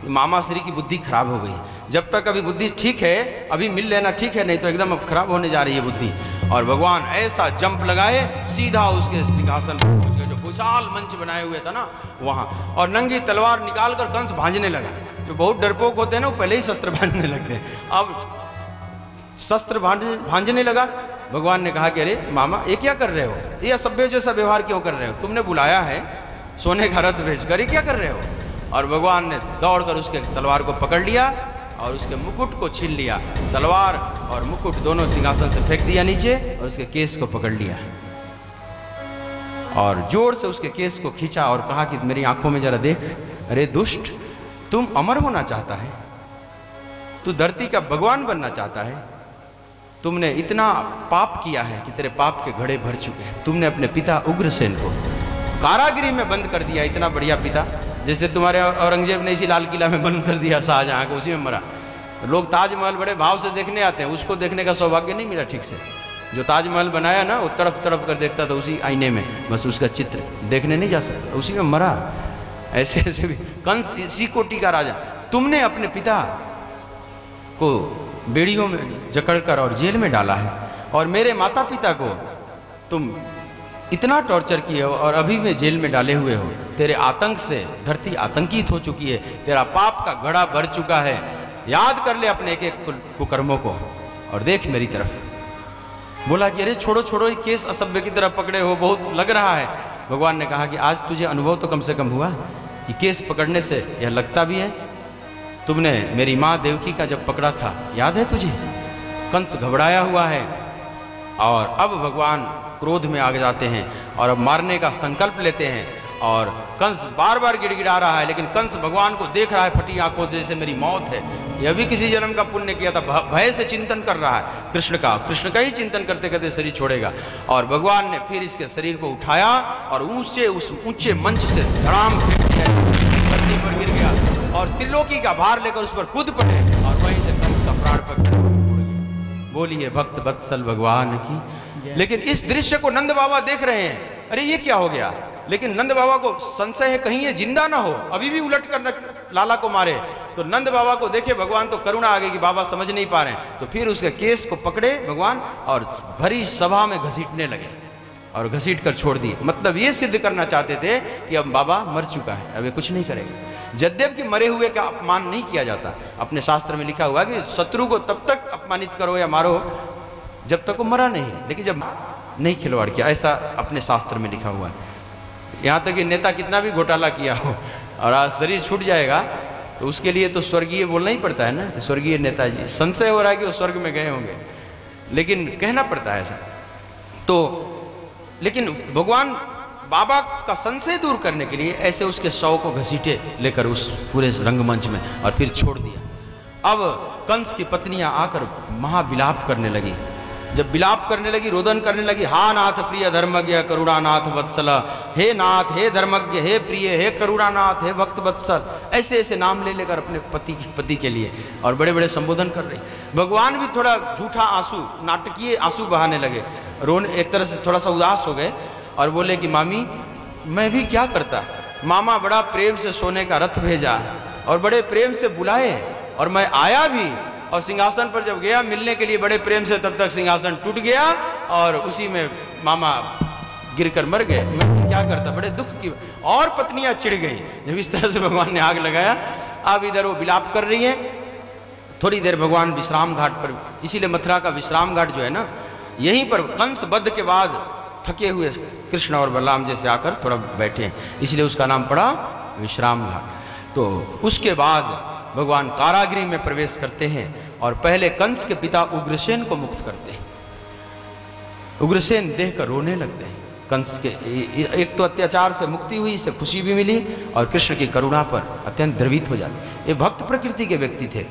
मामा श्री की बुद्धि खराब हो गई। जब तक अभी बुद्धि ठीक है, अभी मिल लेना ठीक है, नहीं तो एकदम अब खराब होने जा रही है बुद्धि। और भगवान ऐसा जंप लगाए, सीधा उसके सिंहासन पर पहुंच गए, जो विशाल मंच बनाए हुए था ना वहां, और नंगी तलवार निकाल कर कंस भांजने लगा। जो बहुत डरपोक होते हैं ना, वो पहले ही शस्त्र भांजने लगते हैं। अब शस्त्र भांजने लगा। भगवान ने कहा कि अरे मामा ये क्या कर रहे हो, ये असभ्य जैसा व्यवहार क्यों कर रहे हो, तुमने बुलाया है सोने का रथ भेजकर, ये क्या कर रहे हो। और भगवान ने दौड़कर उसके तलवार को पकड़ लिया और उसके मुकुट को छीन लिया। तलवार और मुकुट दोनों सिंहासन से फेंक दिया नीचे, और उसके केस को पकड़ लिया और जोर से उसके केस को खींचा और कहा कि मेरी आंखों में जरा देख। अरे दुष्ट, तुम अमर होना चाहता है, तू धरती का भगवान बनना चाहता है, तुमने इतना पाप किया है कि तेरे पाप के घड़े भर चुके हैं। तुमने अपने पिता उग्रसेन को कारागृह में बंद कर दिया, इतना बढ़िया पिता, जैसे तुम्हारे औरंगजेब ने इसी लाल किला में बंद कर दिया शाहजहां को, उसी में मरा। लोग ताजमहल बड़े भाव से देखने आते हैं, उसको देखने का सौभाग्य नहीं मिला ठीक से। जो ताजमहल बनाया ना, वो तड़प तड़प कर देखता था उसी आईने में, बस उसका चित्र देखने नहीं जा सकता, उसी में मरा। ऐसे ऐसे भी कंस इसी कोटि का राजा। तुमने अपने पिता को बेड़ियों में जकड़कर और जेल में डाला है, और मेरे माता पिता को तुम इतना टॉर्चर किए हो और अभी में जेल में डाले हुए हो। तेरे आतंक से धरती आतंकित हो चुकी है, तेरा पाप का घड़ा भर चुका है। याद कर ले अपने एक एक कुकर्मों को और देख मेरी तरफ। बोला कि अरे छोड़ो छोड़ो, केस असभ्य की तरफ पकड़े हो, बहुत लग रहा है। भगवान ने कहा कि आज तुझे अनुभव तो कम से कम हुआ, ये केस पकड़ने से यह लगता भी है। तुमने मेरी माँ देवकी का जब पकड़ा था, याद है तुझे? कंस घबराया हुआ है और अब भगवान क्रोध में आ जाते हैं और अब मारने का संकल्प लेते हैं। और कंस बार बार गिड़गिड़ा रहा है, लेकिन कंस भगवान को देख रहा है फटी आंखों से, जैसे मेरी मौत है। यह भी किसी जन्म का पुण्य किया था, भय से चिंतन कर रहा है कृष्ण का ही चिंतन करते करते शरीर छोड़ेगा। और भगवान ने फिर इसके शरीर को उठाया और उस ऊंचे मंच से धड़ाम फेंक दिया, धरती पर गिर गया और त्रिलोकी का भार लेकर उस पर कूद पड़े और वहीं से कंस का प्राण पकड़ गया। बोलिए भक्त वत्सल भगवान की। लेकिन इस दृश्य को नंद बाबा देख रहे हैं, अरे ये क्या हो गया? लेकिन नंद बाबा को संशय है कहीं ये जिंदा ना हो, अभी भी उलट कर लाला को मारे। तो नंद बाबा को देखे भगवान तो करुणा आ गई कि बाबा समझ नहीं पा रहे हैं। तो फिर उसके केस को पकड़े भगवान और भरी सभा में घसीटने लगे और घसीट कर छोड़ दिए। मतलब ये सिद्ध करना चाहते थे कि अब बाबा मर चुका है, अब ये कुछ नहीं करेगा। यद्यप कि मरे हुए का अपमान नहीं किया जाता, अपने शास्त्र में लिखा हुआ कि शत्रु को तब तक अपमानित करो या मारो जब तक वो मरा नहीं, लेकिन जब नहीं खिलवाड़ किया, ऐसा अपने शास्त्र में लिखा हुआ है। यहाँ तक कि नेता कितना भी घोटाला किया हो और शरीर छूट जाएगा तो उसके लिए तो स्वर्गीय बोलना ही पड़ता है ना, स्वर्गीय नेताजी। संशय हो रहा है कि वो स्वर्ग में गए होंगे, लेकिन कहना पड़ता है ऐसा। तो लेकिन भगवान बाबा का संशय दूर करने के लिए ऐसे उसके शव को घसीटे लेकर उस पूरे रंगमंच में और फिर छोड़ दिया। अब कंस की पत्नियां आकर महाविलाप करने लगी। जब विलाप करने लगी, रोदन करने लगी, हा नाथ प्रिय धर्मज्ञ करुणानाथ वत्सल, हे नाथ, हे धर्मज्ञ, हे प्रिय, हे करुणानाथ, हे भक्त वत्सल, ऐसे ऐसे नाम ले लेकर अपने पति के लिए और बड़े बड़े संबोधन कर रही। भगवान भी थोड़ा झूठा आंसू, नाटकीय आंसू बहाने लगे, रोने, एक तरह से थोड़ा सा उदास हो गए और बोले कि मामी मैं भी क्या करता, मामा बड़ा प्रेम से सोने का रथ भेजा और बड़े प्रेम से बुलाए और मैं आया भी, और सिंहासन पर जब गया मिलने के लिए बड़े प्रेम से, तब तक सिंहासन टूट गया और उसी में मामा गिरकर मर गए। मैं क्या करता, बड़े दुख की। और पत्नियां चिढ़ गई जब इस तरह से भगवान ने आग लगाया। अब इधर वो विलाप कर रही है। थोड़ी देर भगवान विश्राम घाट पर, इसीलिए मथुरा का विश्राम घाट जो है ना, यहीं पर कंस वध के बाद थके हुए कृष्ण और बलराम जैसे आकर थोड़ा बैठे हैं, इसलिए उसका नाम पड़ा विश्राम घाट। तो उसके बाद भगवान कारागृह में प्रवेश करते हैं और पहले कंस के पिता उग्रसेन को मुक्त करते हैं। उग्रसेन देख कर रोने लगते हैं। कंस के एक तो अत्याचार से मुक्ति हुई, इससे खुशी भी मिली और कृष्ण की करुणा पर अत्यंत द्रवित हो जाते। ये भक्त प्रकृति के व्यक्ति थे।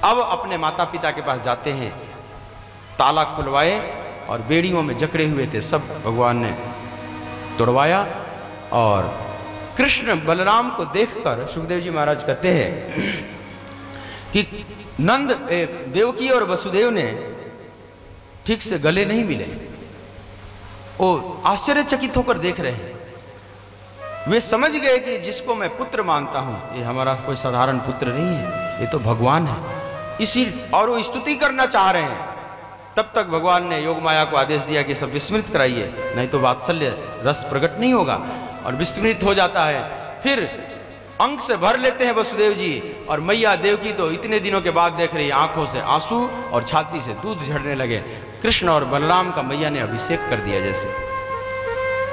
अब अपने माता पिता के पास जाते हैं, ताला खुलवाए और बेड़ियों में जकड़े हुए थे, सब भगवान ने तोड़वाया। और कृष्ण बलराम को देखकर सुखदेव जी महाराज कहते हैं कि नंद देवकी और वसुदेव ने ठीक से गले नहीं मिले। वो आश्चर्यचकित होकर देख रहे हैं। वे समझ गए कि जिसको मैं पुत्र मानता हूं, ये हमारा कोई साधारण पुत्र नहीं है, ये तो भगवान है। इसी और वो स्तुति करना चाह रहे हैं। तब तक भगवान ने योग माया को आदेश दिया कि सब विस्मृत कराइए, नहीं तो वात्सल्य रस प्रकट नहीं होगा। और विस्मृत हो जाता है। फिर अंक से भर लेते हैं वसुदेव जी, और मैया देवकी तो इतने दिनों के बाद देख रही है, आंखों से आंसू और छाती से दूध झड़ने लगे। कृष्ण और बलराम का मैया ने अभिषेक कर दिया, जैसे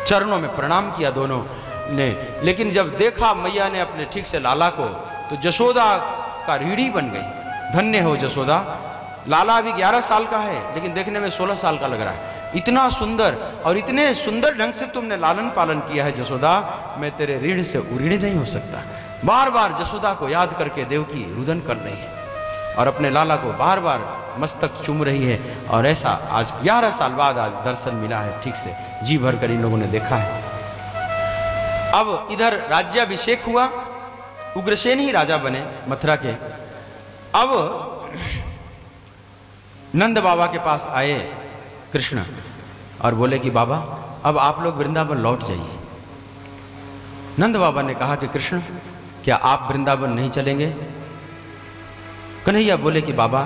चरणों में प्रणाम किया दोनों ने। लेकिन जब देखा मैया ने अपने ठीक से लाला को, तो जशोदा का रीढ़ी बन गई। धन्य हो जशोदा, लाला अभी 11 साल का है लेकिन देखने में 16 साल का लग रहा है। इतना सुंदर, और इतने सुंदर ढंग से तुमने लालन पालन किया है जशोदा, मैं तेरे रीढ़ से उरीढ़ नहीं हो सकता। बार बार जशोदा को याद करके देवकी रुदन कर रही है और अपने लाला को बार बार मस्तक चूम रही है। और ऐसा आज 11 साल बाद आज दर्शन मिला है, ठीक से जी भर कर इन लोगों ने देखा है। अब इधर राज्याभिषेक हुआ, उग्रसेन ही राजा बने मथुरा के। अब नंद बाबा के पास आए कृष्ण और बोले कि बाबा अब आप लोग वृंदावन लौट जाइए। नंद बाबा ने कहा कि कृष्ण क्या आप वृंदावन नहीं चलेंगे? कन्हैया बोले कि बाबा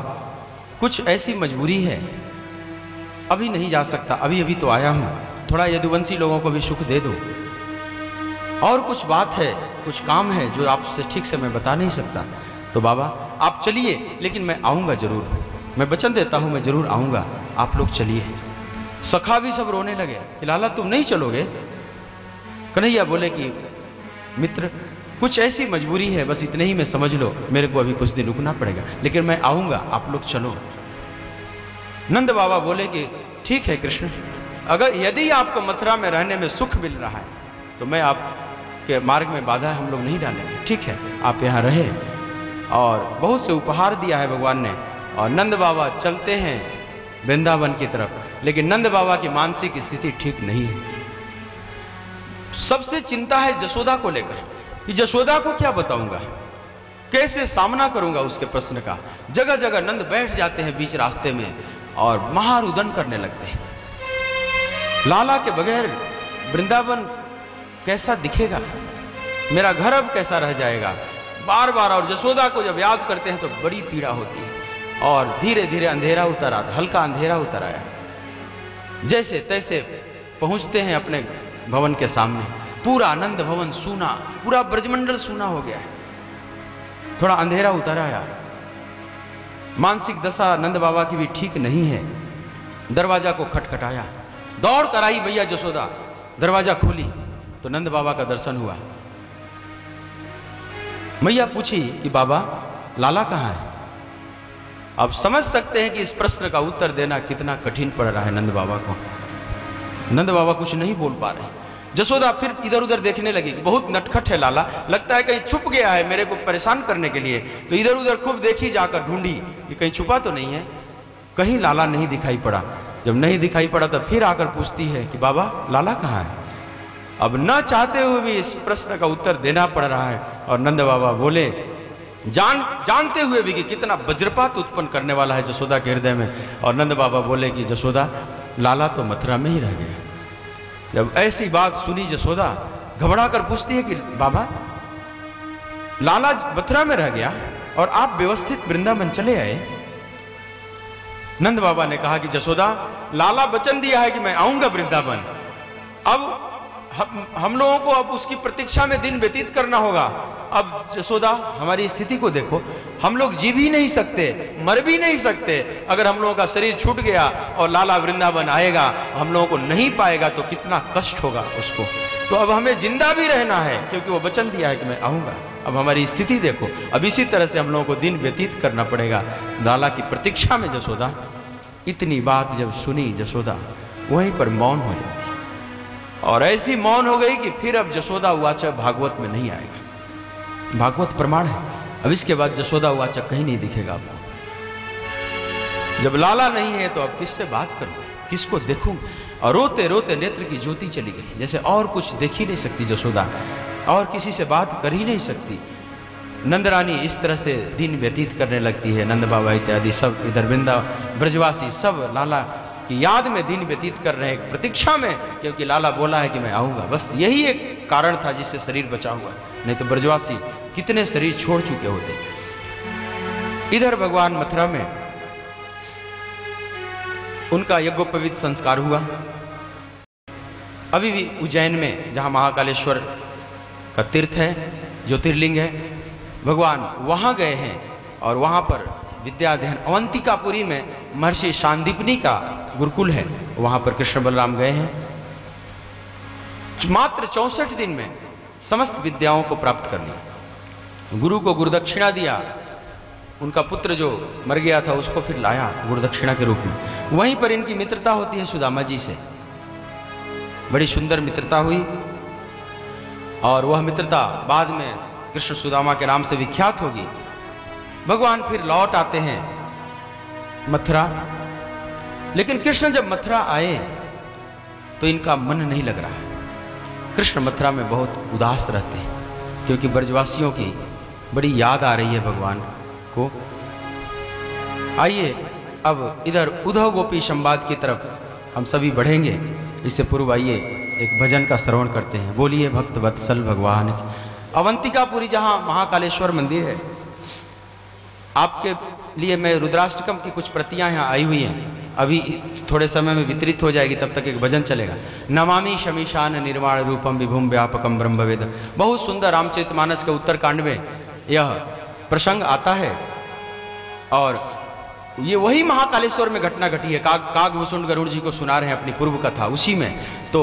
कुछ ऐसी मजबूरी है, अभी नहीं जा सकता, अभी अभी तो आया हूं, थोड़ा यदुवंशी लोगों को भी सुख दे दो। और कुछ बात है, कुछ काम है जो आपसे ठीक से मैं बता नहीं सकता। तो बाबा आप चलिए, लेकिन मैं आऊँगा जरूर, मैं वचन देता हूँ मैं जरूर आऊँगा, आप लोग चलिए। सखा भी सब रोने लगे कि लाला तुम नहीं चलोगे? कन्हैया बोले कि मित्र कुछ ऐसी मजबूरी है, बस इतने ही में समझ लो, मेरे को अभी कुछ दिन रुकना पड़ेगा, लेकिन मैं आऊँगा, आप लोग चलो। नंद बाबा बोले कि ठीक है कृष्ण, अगर यदि आपको मथुरा में रहने में सुख मिल रहा है तो मैं आपके मार्ग में बाधा हम लोग नहीं डालेंगे, ठीक है आप यहाँ रहे। और बहुत से उपहार दिया है भगवान ने, और नंद बाबा चलते हैं वृंदावन की तरफ। लेकिन नंद बाबा की मानसिक स्थिति ठीक नहीं है। सबसे चिंता है जसोदा को लेकर कि जसोदा को क्या बताऊंगा, कैसे सामना करूंगा उसके प्रश्न का। जगह जगह नंद बैठ जाते हैं बीच रास्ते में और महारुदन करने लगते हैं। लाला के बगैर वृंदावन कैसा दिखेगा, मेरा घर अब कैसा रह जाएगा, बार बार। और जसोदा को जब याद करते हैं तो बड़ी पीड़ा होती है। और धीरे धीरे अंधेरा उतर आता, हल्का अंधेरा उतर आया। जैसे तैसे पहुंचते हैं अपने भवन के सामने। पूरा आनंद भवन सूना, पूरा ब्रजमंडल सूना हो गया है। थोड़ा अंधेरा उतर आया। मानसिक दशा नंद बाबा की भी ठीक नहीं है। दरवाजा को खटखटाया, दौड़ कर आई भैया जसोदा, दरवाजा खोली तो नंद बाबा का दर्शन हुआ। मैया पूछी कि बाबा लाला कहाँ है। आप समझ सकते हैं कि इस प्रश्न का उत्तर देना कितना कठिन पड़ रहा है नंद बाबा को। नंद बाबा कुछ नहीं बोल पा रहे। जसोदा फिर इधर उधर देखने लगी, बहुत नटखट है लाला, लगता है कहीं छुप गया है मेरे को परेशान करने के लिए। तो इधर उधर खूब देखी, जाकर ढूंढी कि कहीं छुपा तो नहीं है। कहीं लाला नहीं दिखाई पड़ा। जब नहीं दिखाई पड़ा तब फिर आकर पूछती है कि बाबा लाला कहाँ है। अब न चाहते हुए भी इस प्रश्न का उत्तर देना पड़ रहा है। और नंद बाबा बोले, जानते हुए भी कि कितना वज्रपात उत्पन्न करने वाला है जसोदा के हृदय में। और नंद बाबा बोले कि जसोदा लाला तो मथुरा में ही रह गया। जब ऐसी बात सुनी जसोदा घबरा कर पूछती है कि बाबा लाला मथुरा में रह गया और आप व्यवस्थित वृंदावन चले आए। नंद बाबा ने कहा कि जसोदा लाला वचन दिया है कि मैं आऊंगा वृंदावन। अब हम लोगों को अब उसकी प्रतीक्षा में दिन व्यतीत करना होगा। अब जसोदा हमारी स्थिति को देखो, हम लोग जी भी नहीं सकते, मर भी नहीं सकते। अगर हम लोगों का शरीर छूट गया और लाला वृंदावन आएगा, हम लोगों को नहीं पाएगा तो कितना कष्ट होगा उसको। तो अब हमें जिंदा भी रहना है क्योंकि वो वचन दिया है कि मैं आऊँगा। अब हमारी स्थिति देखो, अब इसी तरह से हम लोगों को दिन व्यतीत करना पड़ेगा लाला की प्रतीक्षा में। जसोदा इतनी बात जब सुनी जसोदा वहीं पर मौन हो जाती। और ऐसी मौन हो गई कि फिर अब जसोदा उवाच भागवत में नहीं आएगा। भागवत प्रमाण है। अब इसके बाद जसोदा उवाच कहीं नहीं दिखेगा आपको। जब लाला नहीं है तो अब किससे बात करूं, किसको देखूं। और रोते रोते नेत्र की ज्योति चली गई, जैसे और कुछ देख ही नहीं सकती जसोदा, और किसी से बात कर ही नहीं सकती। नंदरानी इस तरह से दिन व्यतीत करने लगती है। नंद बाबा इत्यादि सब इधर वृंदा ब्रजवासी सब लाला की याद में दिन व्यतीत कर रहे हैं, प्रतीक्षा में, क्योंकि लाला बोला है कि मैं आऊँगा। बस यही एक कारण था जिससे शरीर बचा हुआ, नहीं तो ब्रजवासी कितने शरीर छोड़ चुके होते। इधर भगवान मथुरा में उनका यज्ञोपवीत संस्कार हुआ। अभी भी उज्जैन में जहाँ महाकालेश्वर का तीर्थ है, ज्योतिर्लिंग है, भगवान वहाँ गए हैं। और वहाँ पर विद्या अध्ययन, अवंतिकापुरी में महर्षि शांदीपनी का गुरुकुल है, वहाँ पर कृष्ण बलराम गए हैं। मात्र 64 दिन में समस्त विद्याओं को प्राप्त कर लिया। गुरु को गुरुदक्षिणा दिया। उनका पुत्र जो मर गया था उसको फिर लाया गुरुदक्षिणा के रूप में। वहीं पर इनकी मित्रता होती है सुदामा जी से। बड़ी सुंदर मित्रता हुई और वह मित्रता बाद में कृष्ण सुदामा के नाम से विख्यात होगी। भगवान फिर लौट आते हैं मथुरा। लेकिन कृष्ण जब मथुरा आए तो इनका मन नहीं लग रहा। कृष्ण मथुरा में बहुत उदास रहते हैं क्योंकि ब्रजवासियों की बड़ी याद आ रही है भगवान को। आइए अब इधर उद्धव गोपी संवाद की तरफ हम सभी बढ़ेंगे। इससे पूर्व आइए एक भजन का श्रवण करते हैं। बोलिए भक्त वत्सल भगवान की। अवंतिकापुरी जहाँ महाकालेश्वर मंदिर है, आपके लिए मैं रुद्राष्टकम की कुछ प्रतियां यहाँ आई हुई हैं। अभी थोड़े समय में वितरित हो जाएगी, तब तक एक भजन चलेगा। नमामि शमीशान निर्वाण रूपम विभुम व्यापकम ब्रह्मवेद। बहुत सुंदर रामचरितमानस के उत्तरकांड में यह प्रसंग आता है। और ये वही महाकालेश्वर में घटना घटी है। कागभूषण गरुड़ जी को सुना रहे हैं अपनी पूर्व कथा, उसी में। तो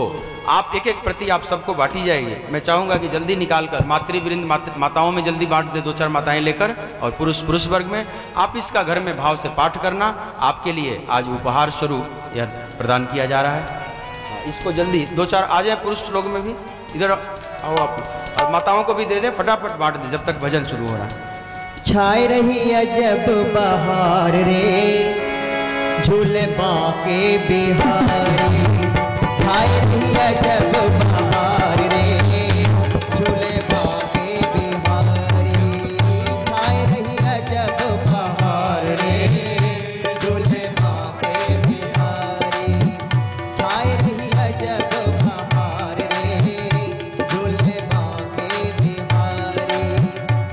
आप एक एक प्रति आप सबको बांटी जाएगी। मैं चाहूँगा कि जल्दी निकाल कर मातृवृंद माताओं में जल्दी बांट दे, 2-4 माताएं लेकर, और पुरुष वर्ग में आप इसका घर में भाव से पाठ करना। आपके लिए आज उपहार स्वरूप यह प्रदान किया जा रहा है। इसको जल्दी 2-4 आ जाए, पुरुष लोग में भी इधर आओ आप, और माताओं को भी दे दें, फटाफट बांट दें जब तक भजन शुरू हो रहा है। छाए रही अजब बहार रे झूले बाके बिहारी, छाए रही अजब बहार रे झूले बाके बिहारी, छाए रही अजब बहार रे झूले बाके बिहारी, छाए रही अजब बहार रे झूले बाके बिहारी,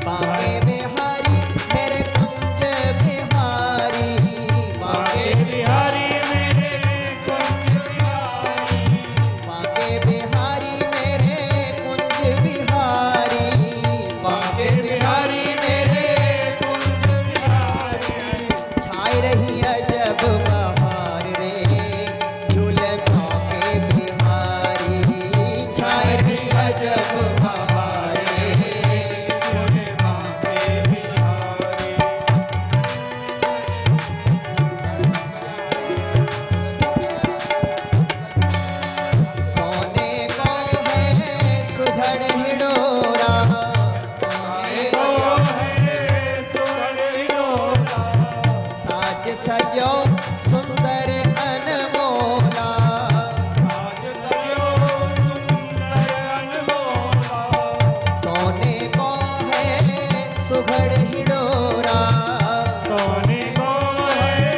बाके बिहारी मेरे कुंज बिहारी, बाके बिहारी मेरे कुंज बिहारी, बाके बिहारी मेरे कुंज बिहारी, बाके बिहारी मेरे कुंज बिहारी, छाई रही अजब बहार रे झूले बाके बिहारी, छाई रही अजब बहार रे झूले बाके बिहारी। सोने को है सुघड़ हिडोरा, सोने ओ है सुगंधियोला, साज सजो सुंदर अनमोला, साज सजो सुंदर अनमोला, सोने को है सुघड़ हिडोरा, सोने को है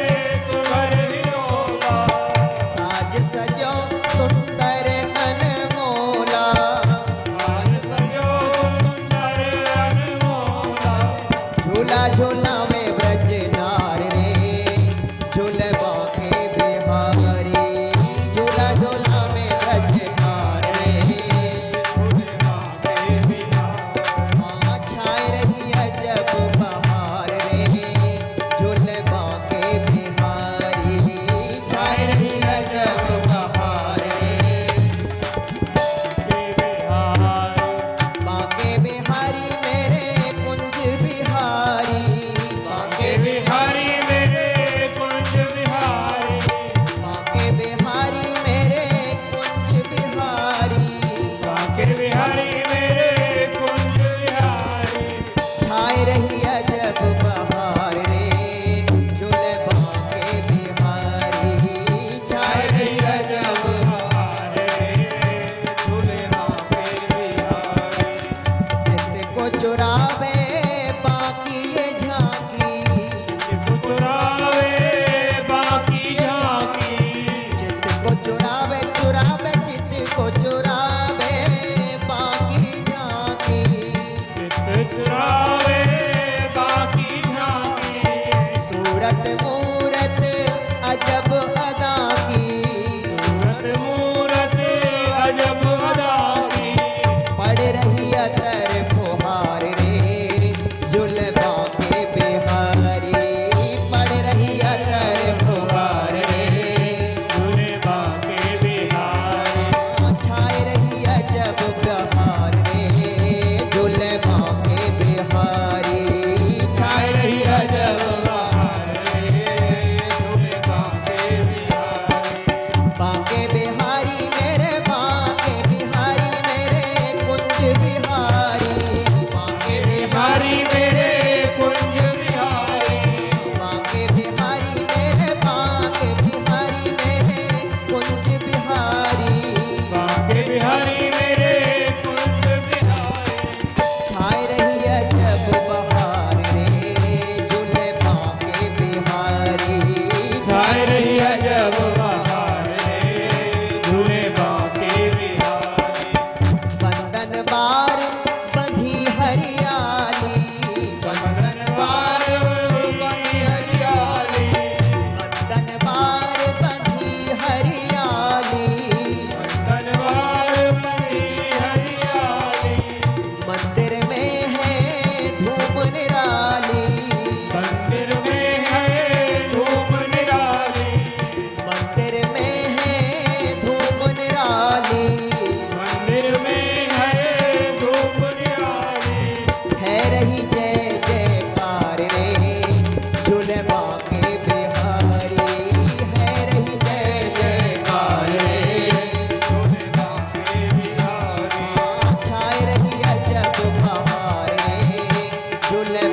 सुगंधियोला, साज सजो सुंदर अनमोला, साज सजो सुंदर अनमोला, झूला झूला में ब्रज नार रे झूले बाके बिहारी, झूला झूला में ब्रज नार रे झूले बाके बिहारी, हाँ छाए रही अजब बहार रे झूले बाके बिहारी, छाए रही अजब बहार रे बिहारी, बाके बिहारी मेरे कुंज बिहारी,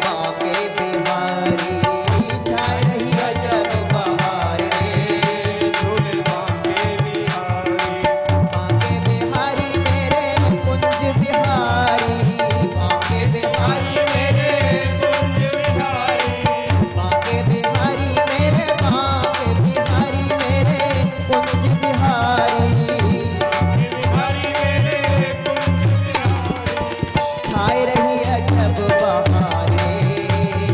बांके बिहारी छाए रही अजब बहार रे झूले बांके बिहारी बांके बिहारी मेरे कुंज बिहारी बांके बिहारी मेरे कुंज बिहारी बांके बिहारी मेरे बांके बिहारी मेरे कुंज बिहारी बिहारी मेरे कुंज बिहारी छाए रही अजब बहारे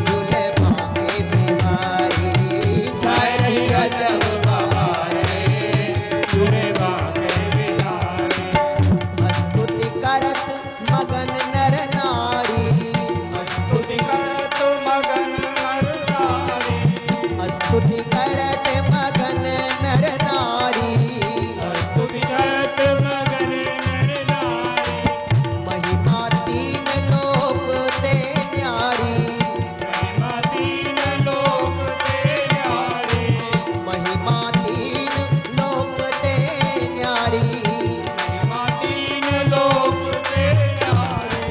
झूले बांके बिहारी छाए रही अजब बहारे झूले बांके बिहारी स्तुति करत मगन नर नारी स्तुति करत मगन नर नारी स्तुति करत मगन नर नारी स्तुति करत मगन नर नारी महिमा तीन लोक ते न्यारी महिमा तीन लोक ते न्यारी महिमा तीन लोक ते न्यारी महिमा तीन लोक ते न्यारी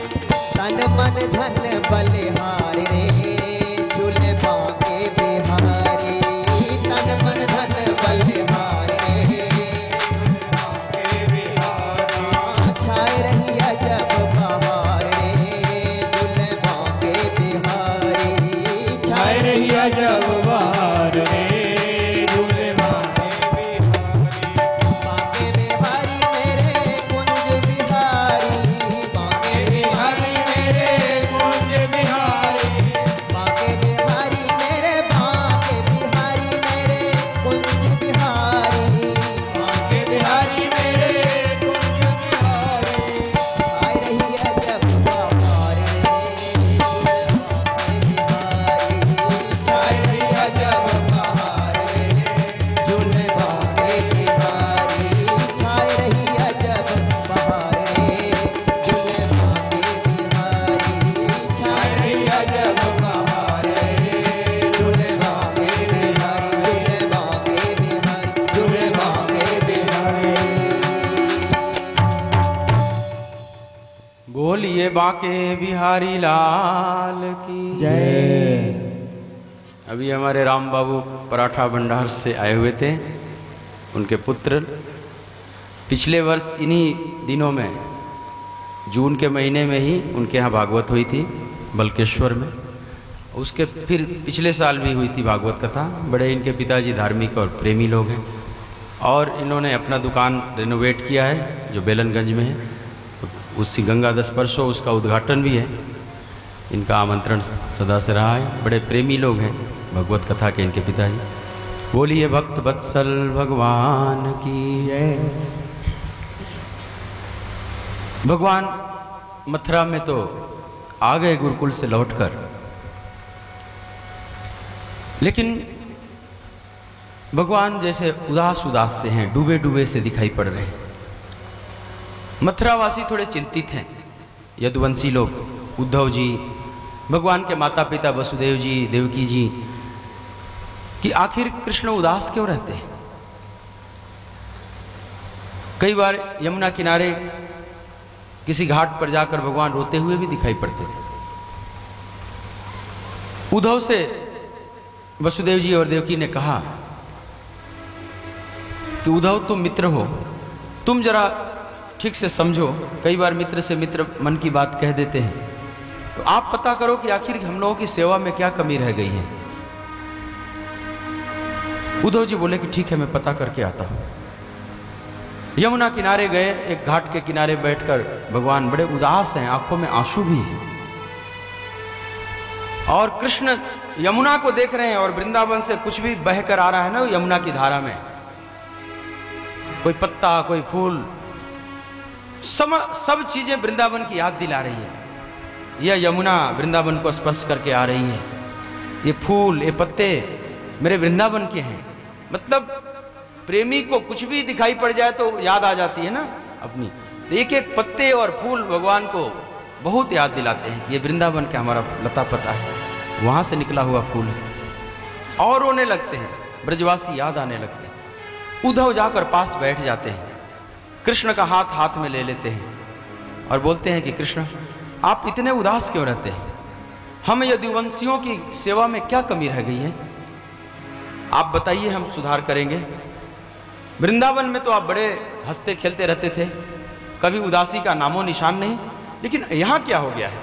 तन मन धन बलिहारी रे झूले बांके बिहारी तन मन धन बलिहारी रे बांके बिहारी छाए रही अजब बहार रे झूले बांके बिहारी छाए रही अजब बहार रे झूले बांके बिहारी बांके बिहारी मेरे कुंज बिहारी बांके बिहारी मेरे कुंज बिहारी बांके बिहारी मेरे बांके बिहारी मेरे कुंज बिहारी बांके बिहारी मेरे कुंज बिहारी छाए रही अजब बहार रे बांके बिहारी छाए रही अजब बहार रे झूले बांके बिहारी छाए रही अजब बहार रे झूले बांके बिहारी छाए रही अजब बहार रे झूले बांके बिहारी झूले बांके बिहारी झूले बांके बिहारी बोलिए बांके बिहारी लाल की जय। अभी हमारे राम बाबू पराठा भंडार से आए हुए थे। उनके पुत्र पिछले वर्ष इन्हीं दिनों में जून के महीने में ही उनके यहाँ भागवत हुई थी बलकेश्वर में। उसके फिर पिछले साल भी हुई थी भागवत कथा। बड़े इनके पिताजी धार्मिक और प्रेमी लोग हैं और इन्होंने अपना दुकान रेनोवेट किया है जो बेलनगंज में है। उसी गंगा 10 परसों उसका उद्घाटन भी है। इनका आमंत्रण सदा से रहा है। बड़े प्रेमी लोग हैं भगवत कथा के इनके पिताजी। बोलिए भक्त वत्सल भगवान की जय। भगवान मथुरा में तो आ गए गुरुकुल से लौटकर, लेकिन भगवान जैसे उदास उदास से हैं, डूबे डूबे से दिखाई पड़ रहे हैं। मथुरावासी थोड़े चिंतित हैं, यदुवंशी लोग, उद्धव जी, भगवान के माता पिता वसुदेव जी, देवकी जी, कि आखिर कृष्ण उदास क्यों रहते हैं। कई बार यमुना किनारे किसी घाट पर जाकर भगवान रोते हुए भी दिखाई पड़ते थे। उद्धव से वसुदेव जी और देवकी ने कहा कि उद्धव तुम मित्र हो, तुम जरा ठीक से समझो। कई बार मित्र से मित्र मन की बात कह देते हैं, तो आप पता करो कि आखिर हम लोगों की सेवा में क्या कमी रह गई है। उद्धव जी बोले कि ठीक है, मैं पता करके आता हूं। यमुना किनारे गए, एक घाट के किनारे बैठकर भगवान बड़े उदास हैं, आंखों में आंसू भी हैं। और कृष्ण यमुना को देख रहे हैं और वृंदावन से कुछ भी बहकर आ रहा है ना यमुना की धारा में, कोई पत्ता, कोई फूल, सब चीजें वृंदावन की याद दिला रही है। यह यमुना वृंदावन को स्पर्श करके आ रही है। ये फूल, ये पत्ते मेरे वृंदावन के हैं। मतलब प्रेमी को कुछ भी दिखाई पड़ जाए तो याद आ जाती है ना अपनी। एक एक पत्ते और फूल भगवान को बहुत याद दिलाते हैं कि ये वृंदावन का हमारा लता पता है, वहां से निकला हुआ फूल है। और रोने लगते हैं, ब्रजवासी याद आने लगते हैं। उद्धव जाकर पास बैठ जाते हैं, कृष्ण का हाथ हाथ में ले लेते हैं और बोलते हैं कि कृष्ण आप इतने उदास क्यों रहते हैं। हम यदुवंशियों की सेवा में क्या कमी रह गई है? आप बताइए, हम सुधार करेंगे। वृंदावन में तो आप बड़े हंसते खेलते रहते थे, कभी उदासी का नामो निशान नहीं, लेकिन यहाँ क्या हो गया है?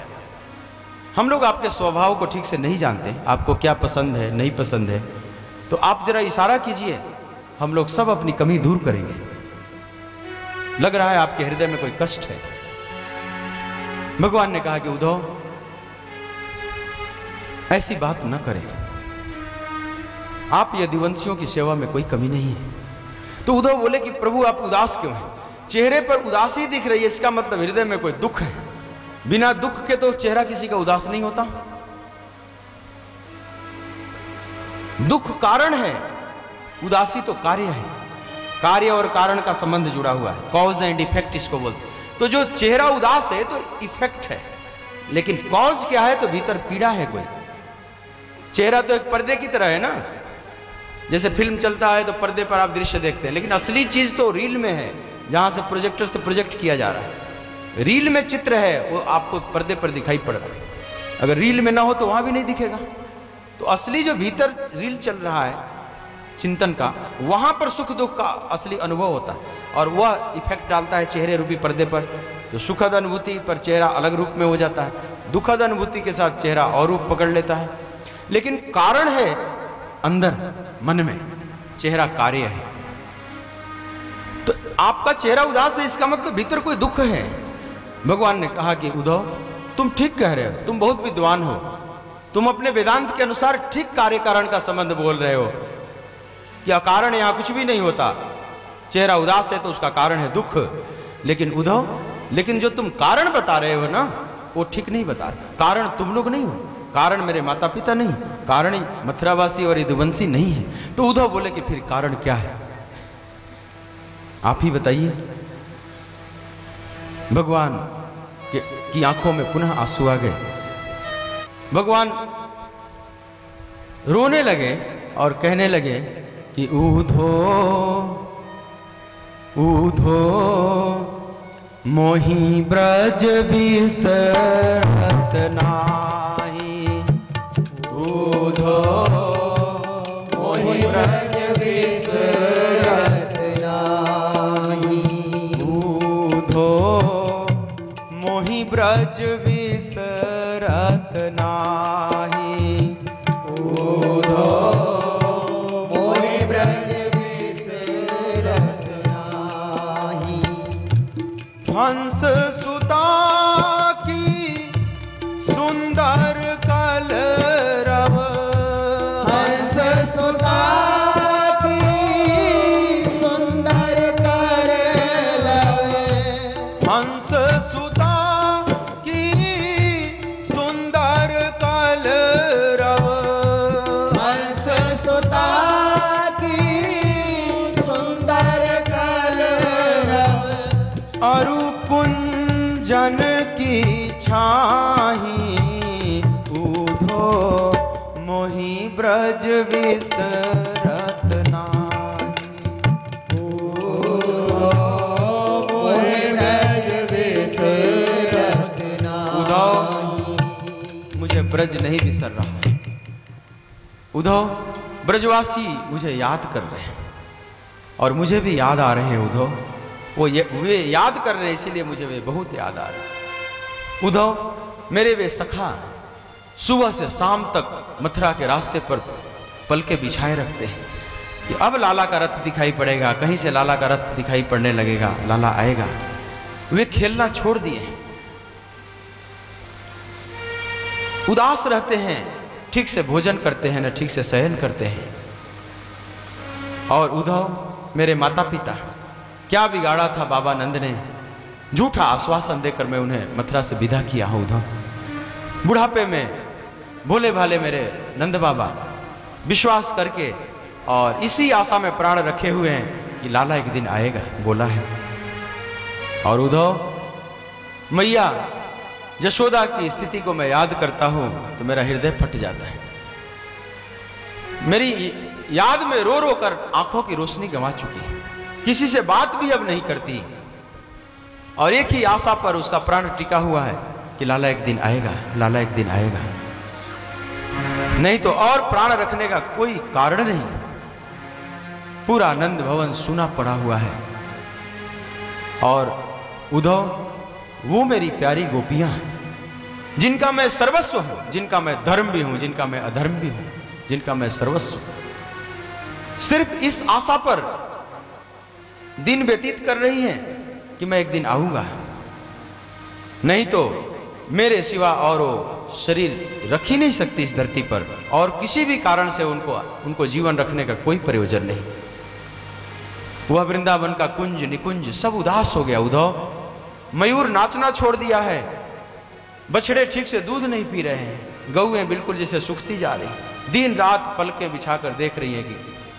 हम लोग आपके स्वभाव को ठीक से नहीं जानते, आपको क्या पसंद है नहीं पसंद है, तो आप जरा इशारा कीजिए, हम लोग सब अपनी कमी दूर करेंगे। लग रहा है आपके हृदय में कोई कष्ट है। भगवान ने कहा कि उद्धव, ऐसी बात न करें, आप यदुवंशियों की सेवा में कोई कमी नहीं है। तो उद्धव बोले कि प्रभु आप उदास क्यों हैं? चेहरे पर उदासी दिख रही है, इसका मतलब हृदय में कोई दुख है। बिना दुख के तो चेहरा किसी का उदास नहीं होता। दुख कारण है, उदासी तो कार्य है। कार्य और कारण का संबंध जुड़ा हुआ है, कॉज एंड इफेक्ट इसको बोलते। तो जो चेहरा उदास है तो इफेक्ट है, लेकिन कॉज क्या है? तो भीतर पीड़ा है कोई। चेहरा तो एक पर्दे की तरह है ना, जैसे फिल्म चलता है तो पर्दे पर आप दृश्य देखते हैं, लेकिन असली चीज तो रील में है, जहां से प्रोजेक्टर से प्रोजेक्ट किया जा रहा है। रील में चित्र है, वो आपको पर्दे पर दिखाई पड़ रहा है। अगर रील में ना हो तो वहां भी नहीं दिखेगा। तो असली जो भीतर रील चल रहा है चिंतन का, वहां पर सुख दुख का असली अनुभव होता है, और वह इफेक्ट डालता है चेहरे रूपी पर्दे पर। तो सुखद अनुभूति पर चेहरा अलग रूप में हो जाता है, दुखद अनुभूति के साथ चेहरा और रूप पकड़ लेता है। लेकिन कारण है अंदर मन में, चेहरा कार्य है। तो आपका चेहरा उदास है, इसका मतलब भीतर कोई दुख है। भगवान ने कहा कि उद्धव, तुम ठीक कह रहे हो, तुम बहुत विद्वान हो, तुम अपने वेदांत के अनुसार ठीक कार्य कारण का संबंध बोल रहे हो कि अकारण यहां कुछ भी नहीं होता। चेहरा उदास है तो उसका कारण है दुख। लेकिन उद्धव, लेकिन जो तुम कारण बता रहे हो ना, वो ठीक नहीं बता रहे। कारण तुम लोग नहीं हो, कारण मेरे माता पिता नहीं, कारण ही मथुरावासी और यदुवंशी नहीं है। तो उद्धव बोले कि फिर कारण क्या है? आप ही बताइए। भगवान की आंखों में पुनः आंसू आ गए। भगवान रोने लगे और कहने लगे कि ऊधो ऊधो मोहि ब्रज बिसरत नाही। ऊधो मोहि ब्रज बिसरत नाही। ऊधो मोहि ब्रज बिसरत नाही। ऊधो मोहि ब्रज बिसरत नाही। हंस सुता की सुंदर कलरव। हंस सुता की सुंदर करलव। हंस सुता की सुंदर कलरव। हंस सुता की सुंदर करलव। अरु कुंजन की छाही। ऊधो मोहि ब्रज बिसरत नाही। मोहि ब्रज बिसरत नाही। मुझे ब्रज नहीं बिसर रहा है। उद्धव, ब्रजवासी मुझे याद कर रहे हैं और मुझे भी याद आ रहे हैं। उद्धव, वे याद कर रहे हैं, इसीलिए मुझे वे बहुत याद आ रहे हैं। उद्धव, मेरे वे सखा सुबह से शाम तक मथुरा के रास्ते पर पलके बिछाए रखते हैं कि अब लाला का रथ दिखाई पड़ेगा, कहीं से लाला का रथ दिखाई पड़ने लगेगा, लाला आएगा। वे खेलना छोड़ दिए हैं, उदास रहते हैं, ठीक से भोजन करते हैं न ठीक से शयन करते हैं। और उद्धव, मेरे माता पिता, क्या बिगाड़ा था बाबा नंद ने? झूठा आश्वासन देकर मैं उन्हें मथुरा से विदा किया हूं। उद्धव, बुढ़ापे में भोले भाले मेरे नंद बाबा विश्वास करके और इसी आशा में प्राण रखे हुए हैं कि लाला एक दिन आएगा, बोला है। और उद्धव, मैया यशोदा की स्थिति को मैं याद करता हूं तो मेरा हृदय फट जाता है। मेरी याद में रो रो कर आंखों की रोशनी गंवा चुकी है, किसी से बात भी अब नहीं करती, और एक ही आशा पर उसका प्राण टिका हुआ है कि लाला एक दिन आएगा, लाला एक दिन आएगा। नहीं तो और प्राण रखने का कोई कारण नहीं। पूरा नंद भवन सुना पड़ा हुआ है। और उद्धव, वो मेरी प्यारी गोपियां हैं जिनका मैं सर्वस्व हूं, जिनका मैं धर्म भी हूं, जिनका मैं अधर्म भी हूं, जिनका मैं सर्वस्व हूं। सिर्फ इस आशा पर दिन व्यतीत कर रही हैं कि मैं एक दिन आऊंगा, नहीं तो मेरे सिवा और वो शरीर रख ही नहीं सकती इस धरती पर, और किसी भी कारण से उनको जीवन रखने का कोई प्रयोजन नहीं। वह वृंदावन का कुंज निकुंज सब उदास हो गया। उद्धव, मयूर नाचना छोड़ दिया है, बछड़े ठीक से दूध नहीं पी रहे हैं, गौएं बिल्कुल जैसे सूखती जा रही, दिन रात पलके बिछाकर देख रही है कि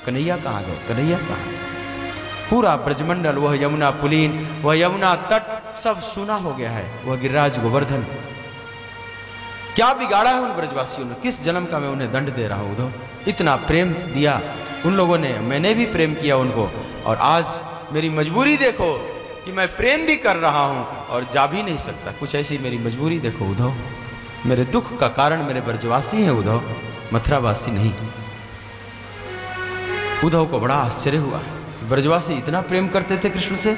कन्हैया कहाँ गए, कन्हैया कहाँ। पूरा ब्रजमंडल, वह यमुना पुलीन, वह यमुना तट सब सूना हो गया है। वह गिरिराज गोवर्धन, क्या बिगाड़ा है उन ब्रजवासियों ने? किस जन्म का मैं उन्हें दंड दे रहा हूं उद्धव? इतना प्रेम दिया उन लोगों ने, मैंने भी प्रेम किया उनको, और आज मेरी मजबूरी देखो कि मैं प्रेम भी कर रहा हूं और जा भी नहीं सकता। कुछ ऐसी मेरी मजबूरी देखो उद्धव। मेरे दुख का कारण मेरे ब्रजवासी हैं उद्धव, मथुरावासी नहीं। उद्धव को बड़ा आश्चर्य हुआ, ब्रजवासी इतना प्रेम करते थे कृष्ण से।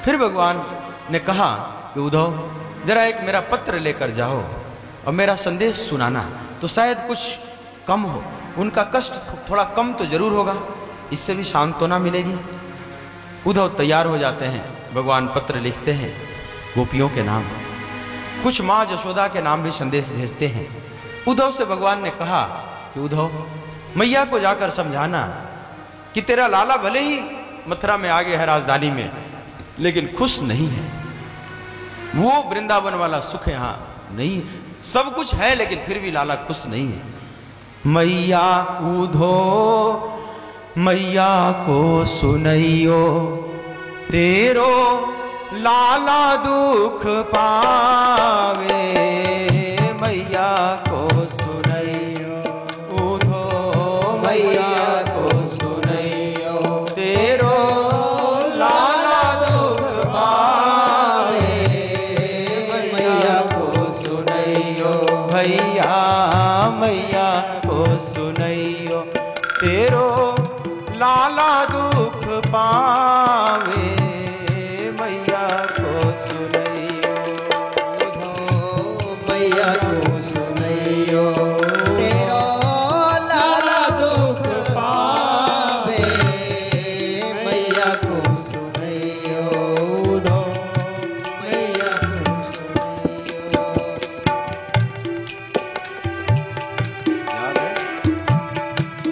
फिर भगवान ने कहा कि उद्धव, जरा एक मेरा पत्र लेकर जाओ और मेरा संदेश सुनाना, तो शायद कुछ कम हो, उनका कष्ट थोड़ा कम तो जरूर होगा, इससे भी सांत्वना मिलेगी। उद्धव तैयार हो जाते हैं, भगवान पत्र लिखते हैं गोपियों के नाम, कुछ माँ यशोदा के नाम भी संदेश भेजते हैं। उद्धव से भगवान ने कहा कि उद्धव, मैया को जाकर समझाना कि तेरा लाला भले ही मथुरा में आ गया है राजधानी में, लेकिन खुश नहीं है। वो वृंदावन वाला सुख यहाँ नहीं, सब कुछ है लेकिन फिर भी लाला खुश नहीं है। मैया उद्धव, मैया को सुनइयो, तेरो लाला दुख पावे। मैया को सुनइयो उद्धव, मैया को सुनइयो, तेरो लाला दुख पावे। मैया को सुनइयो, भैया मैया को सुनइयो, तेरो लाला दुख पावे। मैया को सुनइयो उद्धव, मैया को सुनइयो, तेरो लाला दुख पावे। मैया को सुनइयो उद्धव, मैया को सुनइयो।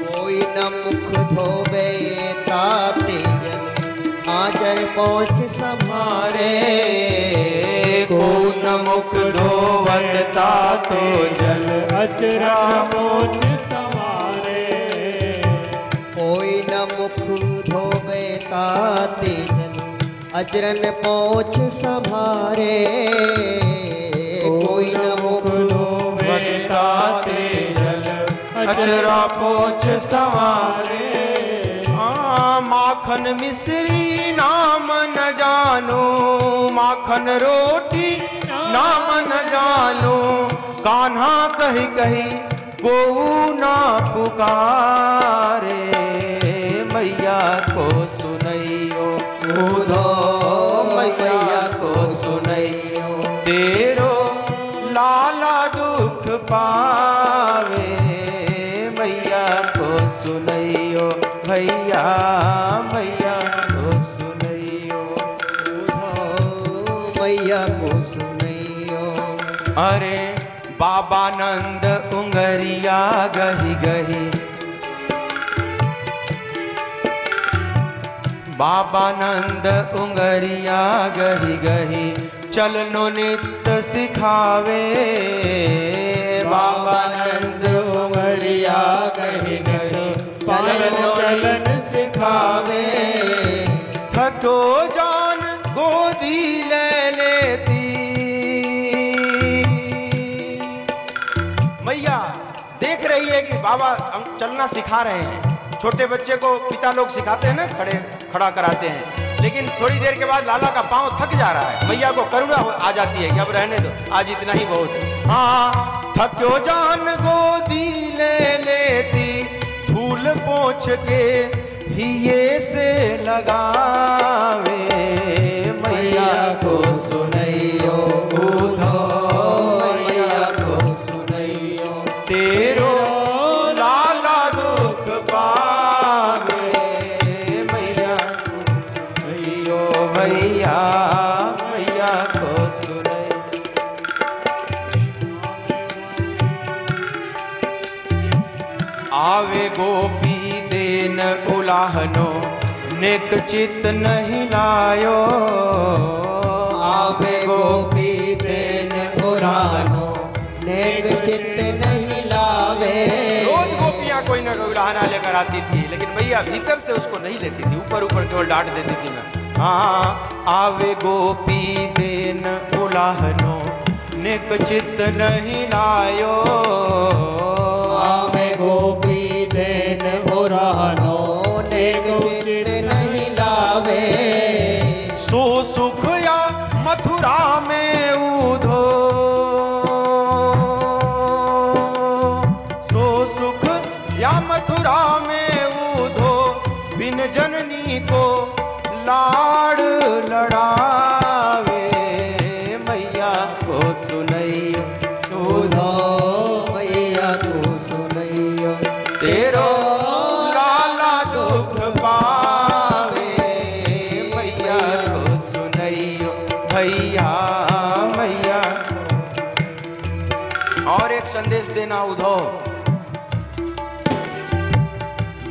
कोई न मुख धोवे ताते जल, आचर पहुँच संभारे। को न मुख धोवत तातो जल, अचरा मोच समारे। कोई न मुख धोवे ताते जल, अचरन पहुँच संभारे। कोई न मुख धोवे ताते जल, अचरा पोछ संवारे। माखन मिश्री नाम न जानो, माखन रोटी नाम न जानो। कान्हा कही कही को ना पुकारे। मैया को सुनइयो उद्धव, मैया को सुनइयो, तेरो लाला दुख पावे। मैया को सुनइयो, भैया मैया को सुनइयो उद्धव, मैया को सुनइयो। अरे बाबा नंद उंगरिया गही गही, बाबा नंद उंगरिया गही गही, चलनो नित्य सिखावे। बाबा नंद उंगरिया गही गही, चलनो नित्य सिखावे। थको जान गोदी ले लेती। मैया देख रही है कि बाबा चलना सिखा रहे हैं। छोटे बच्चे को पिता लोग सिखाते हैं ना, खड़ा कराते हैं, लेकिन थोड़ी देर के बाद लाला का पांव थक जा रहा है। मैया को करुणा आ जाती है कि अब रहने दो, आज इतना ही बहुत है। हाँ, थक्यो जान गोदी पोंछ के हिये से लगावे। मैया को सुनैयो उधो मैया को सुनैयो तेरो लाला दुख पावे। मैया को सुनैयो भैया मैया को सुनैयो। आवे गोपी देन उलाहनो नेक चित नहीं लायो। आवे गोपी देन उलाहनो नेक चित नहीं लावे। रोज गोपियां कोई ना कोई उलाहना लेकर आती थी, लेकिन मैया भीतर से उसको नहीं लेती थी, ऊपर ऊपर केवल डांट देती थी। मैं हाँ आवे गोपी देन उलाहनो नेक चित नहीं लायो। आवे गोपी देन उलाहनो नेक चित नहीं लावे। सो सुख या मथुरा में उधो, सो सुख या मथुरा में उधो बिन जननी को लाड़ लड़ावे। मैया को सुनैयो उधो मैया को सुनैयो तेरो लाला दुख पावे। मैया को सुनैयो भैया मैया। और एक संदेश देना उधो।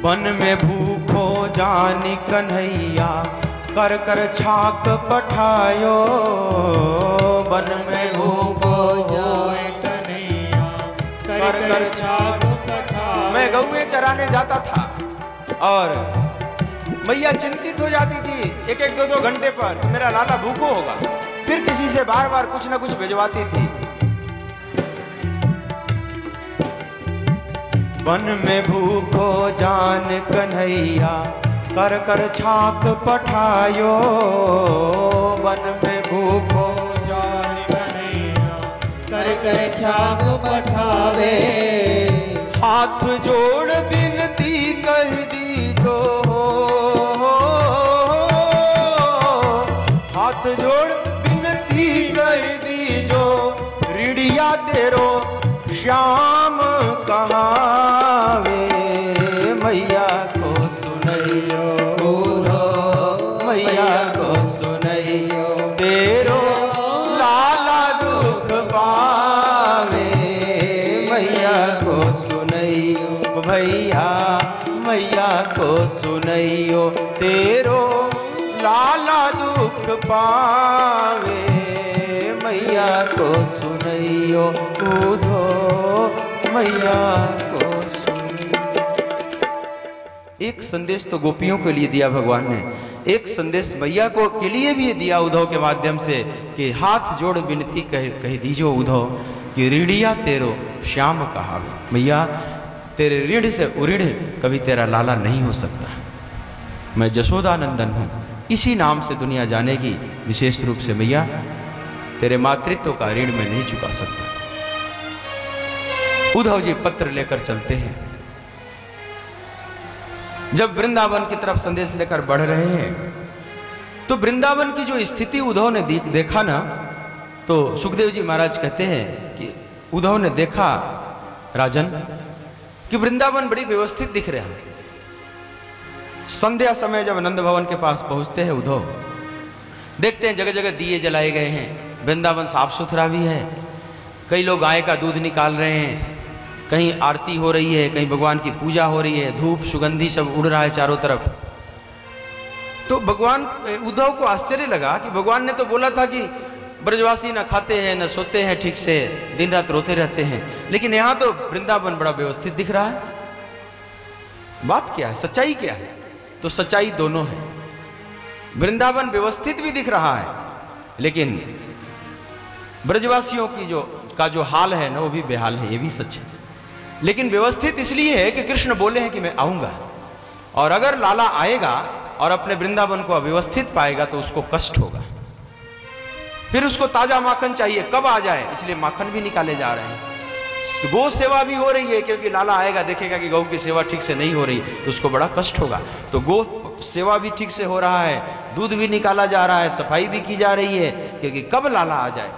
वन में भूखो जानी कन्हैया कर कर छाक पठायो। वन में भूखो होए कन्हैया कर कर छाक पठायो। मैं गौए चराने जाता था और मैया चिंतित हो जाती थी एक एक दो दो घंटे पर मेरा लाला भूखो होगा, फिर किसी से बार बार कुछ ना कुछ भिजवाती थी। वन में भूखो जान कन्हैया कर कर छाक पठायो। वन में भूखो जान कन्हैया कर कर छाक पठावे। हाथ जोड़ बिनती कह दीजो। हाथ जोड़ बिनती कह दीजो ऋड़िया तेरो श्याम कहावे। मैया को सुनैयो उधो मैया को सुनैयो तेरो लाला दुख पावे। मैया को सुनैयो भैया मैया को सुनैयो तेरो लाला दुख पावे। मैया को सुनैयो उधो मैया को सुनैयो। एक संदेश तो गोपियों के लिए दिया भगवान ने, एक संदेश मैया को के लिए भी दिया उद्धव के माध्यम से कि हाथ जोड़ विनती कह दीजो उद्धव कि ऋणिया तेरो श्याम कहावे। मैया तेरे ऋण से उऋण कभी तेरा लाला नहीं हो सकता। मैं जशोदानंदन हूँ, इसी नाम से दुनिया जानेगी। विशेष रूप से मैया तेरे मातृत्व का ऋण मैं नहीं चुका सकता। उद्धव जी पत्र लेकर चलते हैं। जब वृंदावन की तरफ संदेश लेकर बढ़ रहे हैं तो वृंदावन की जो स्थिति उद्धव ने देखा ना, तो सुखदेव जी महाराज कहते हैं कि उद्धव ने देखा राजन कि वृंदावन बड़ी व्यवस्थित दिख रहा है। संध्या समय जब नंद भवन के पास पहुंचते हैं उद्धव, देखते हैं जगह जगह दिए जलाए गए हैं, वृंदावन साफ सुथरा भी है, कई लोग गाय का दूध निकाल रहे हैं, कहीं आरती हो रही है, कहीं भगवान की पूजा हो रही है, धूप सुगंधी सब उड़ रहा है चारों तरफ। तो भगवान उद्धव को आश्चर्य लगा कि भगवान ने तो बोला था कि ब्रजवासी न खाते हैं न सोते हैं ठीक से, दिन रात रोते रहते हैं, लेकिन यहाँ तो वृंदावन बड़ा व्यवस्थित दिख रहा है। बात क्या है, सच्चाई क्या है? तो सच्चाई दोनों है। वृंदावन व्यवस्थित भी दिख रहा है, लेकिन ब्रजवासियों की जो हाल है ना, वो भी बेहाल है, ये भी सच है। लेकिन व्यवस्थित इसलिए है कि कृष्ण बोले हैं कि मैं आऊंगा, और अगर लाला आएगा और अपने वृंदावन को अव्यवस्थित पाएगा तो उसको कष्ट होगा। फिर उसको ताजा माखन चाहिए, कब आ जाए, इसलिए माखन भी निकाले जा रहे हैं। गौ सेवा भी हो रही है, क्योंकि लाला आएगा देखेगा कि गौ की सेवा ठीक से नहीं हो रही तो उसको बड़ा कष्ट होगा। तो गौ सेवा भी ठीक से हो रहा है, दूध भी निकाला जा रहा है, सफाई भी की जा रही है, क्योंकि कब लाला आ जाए।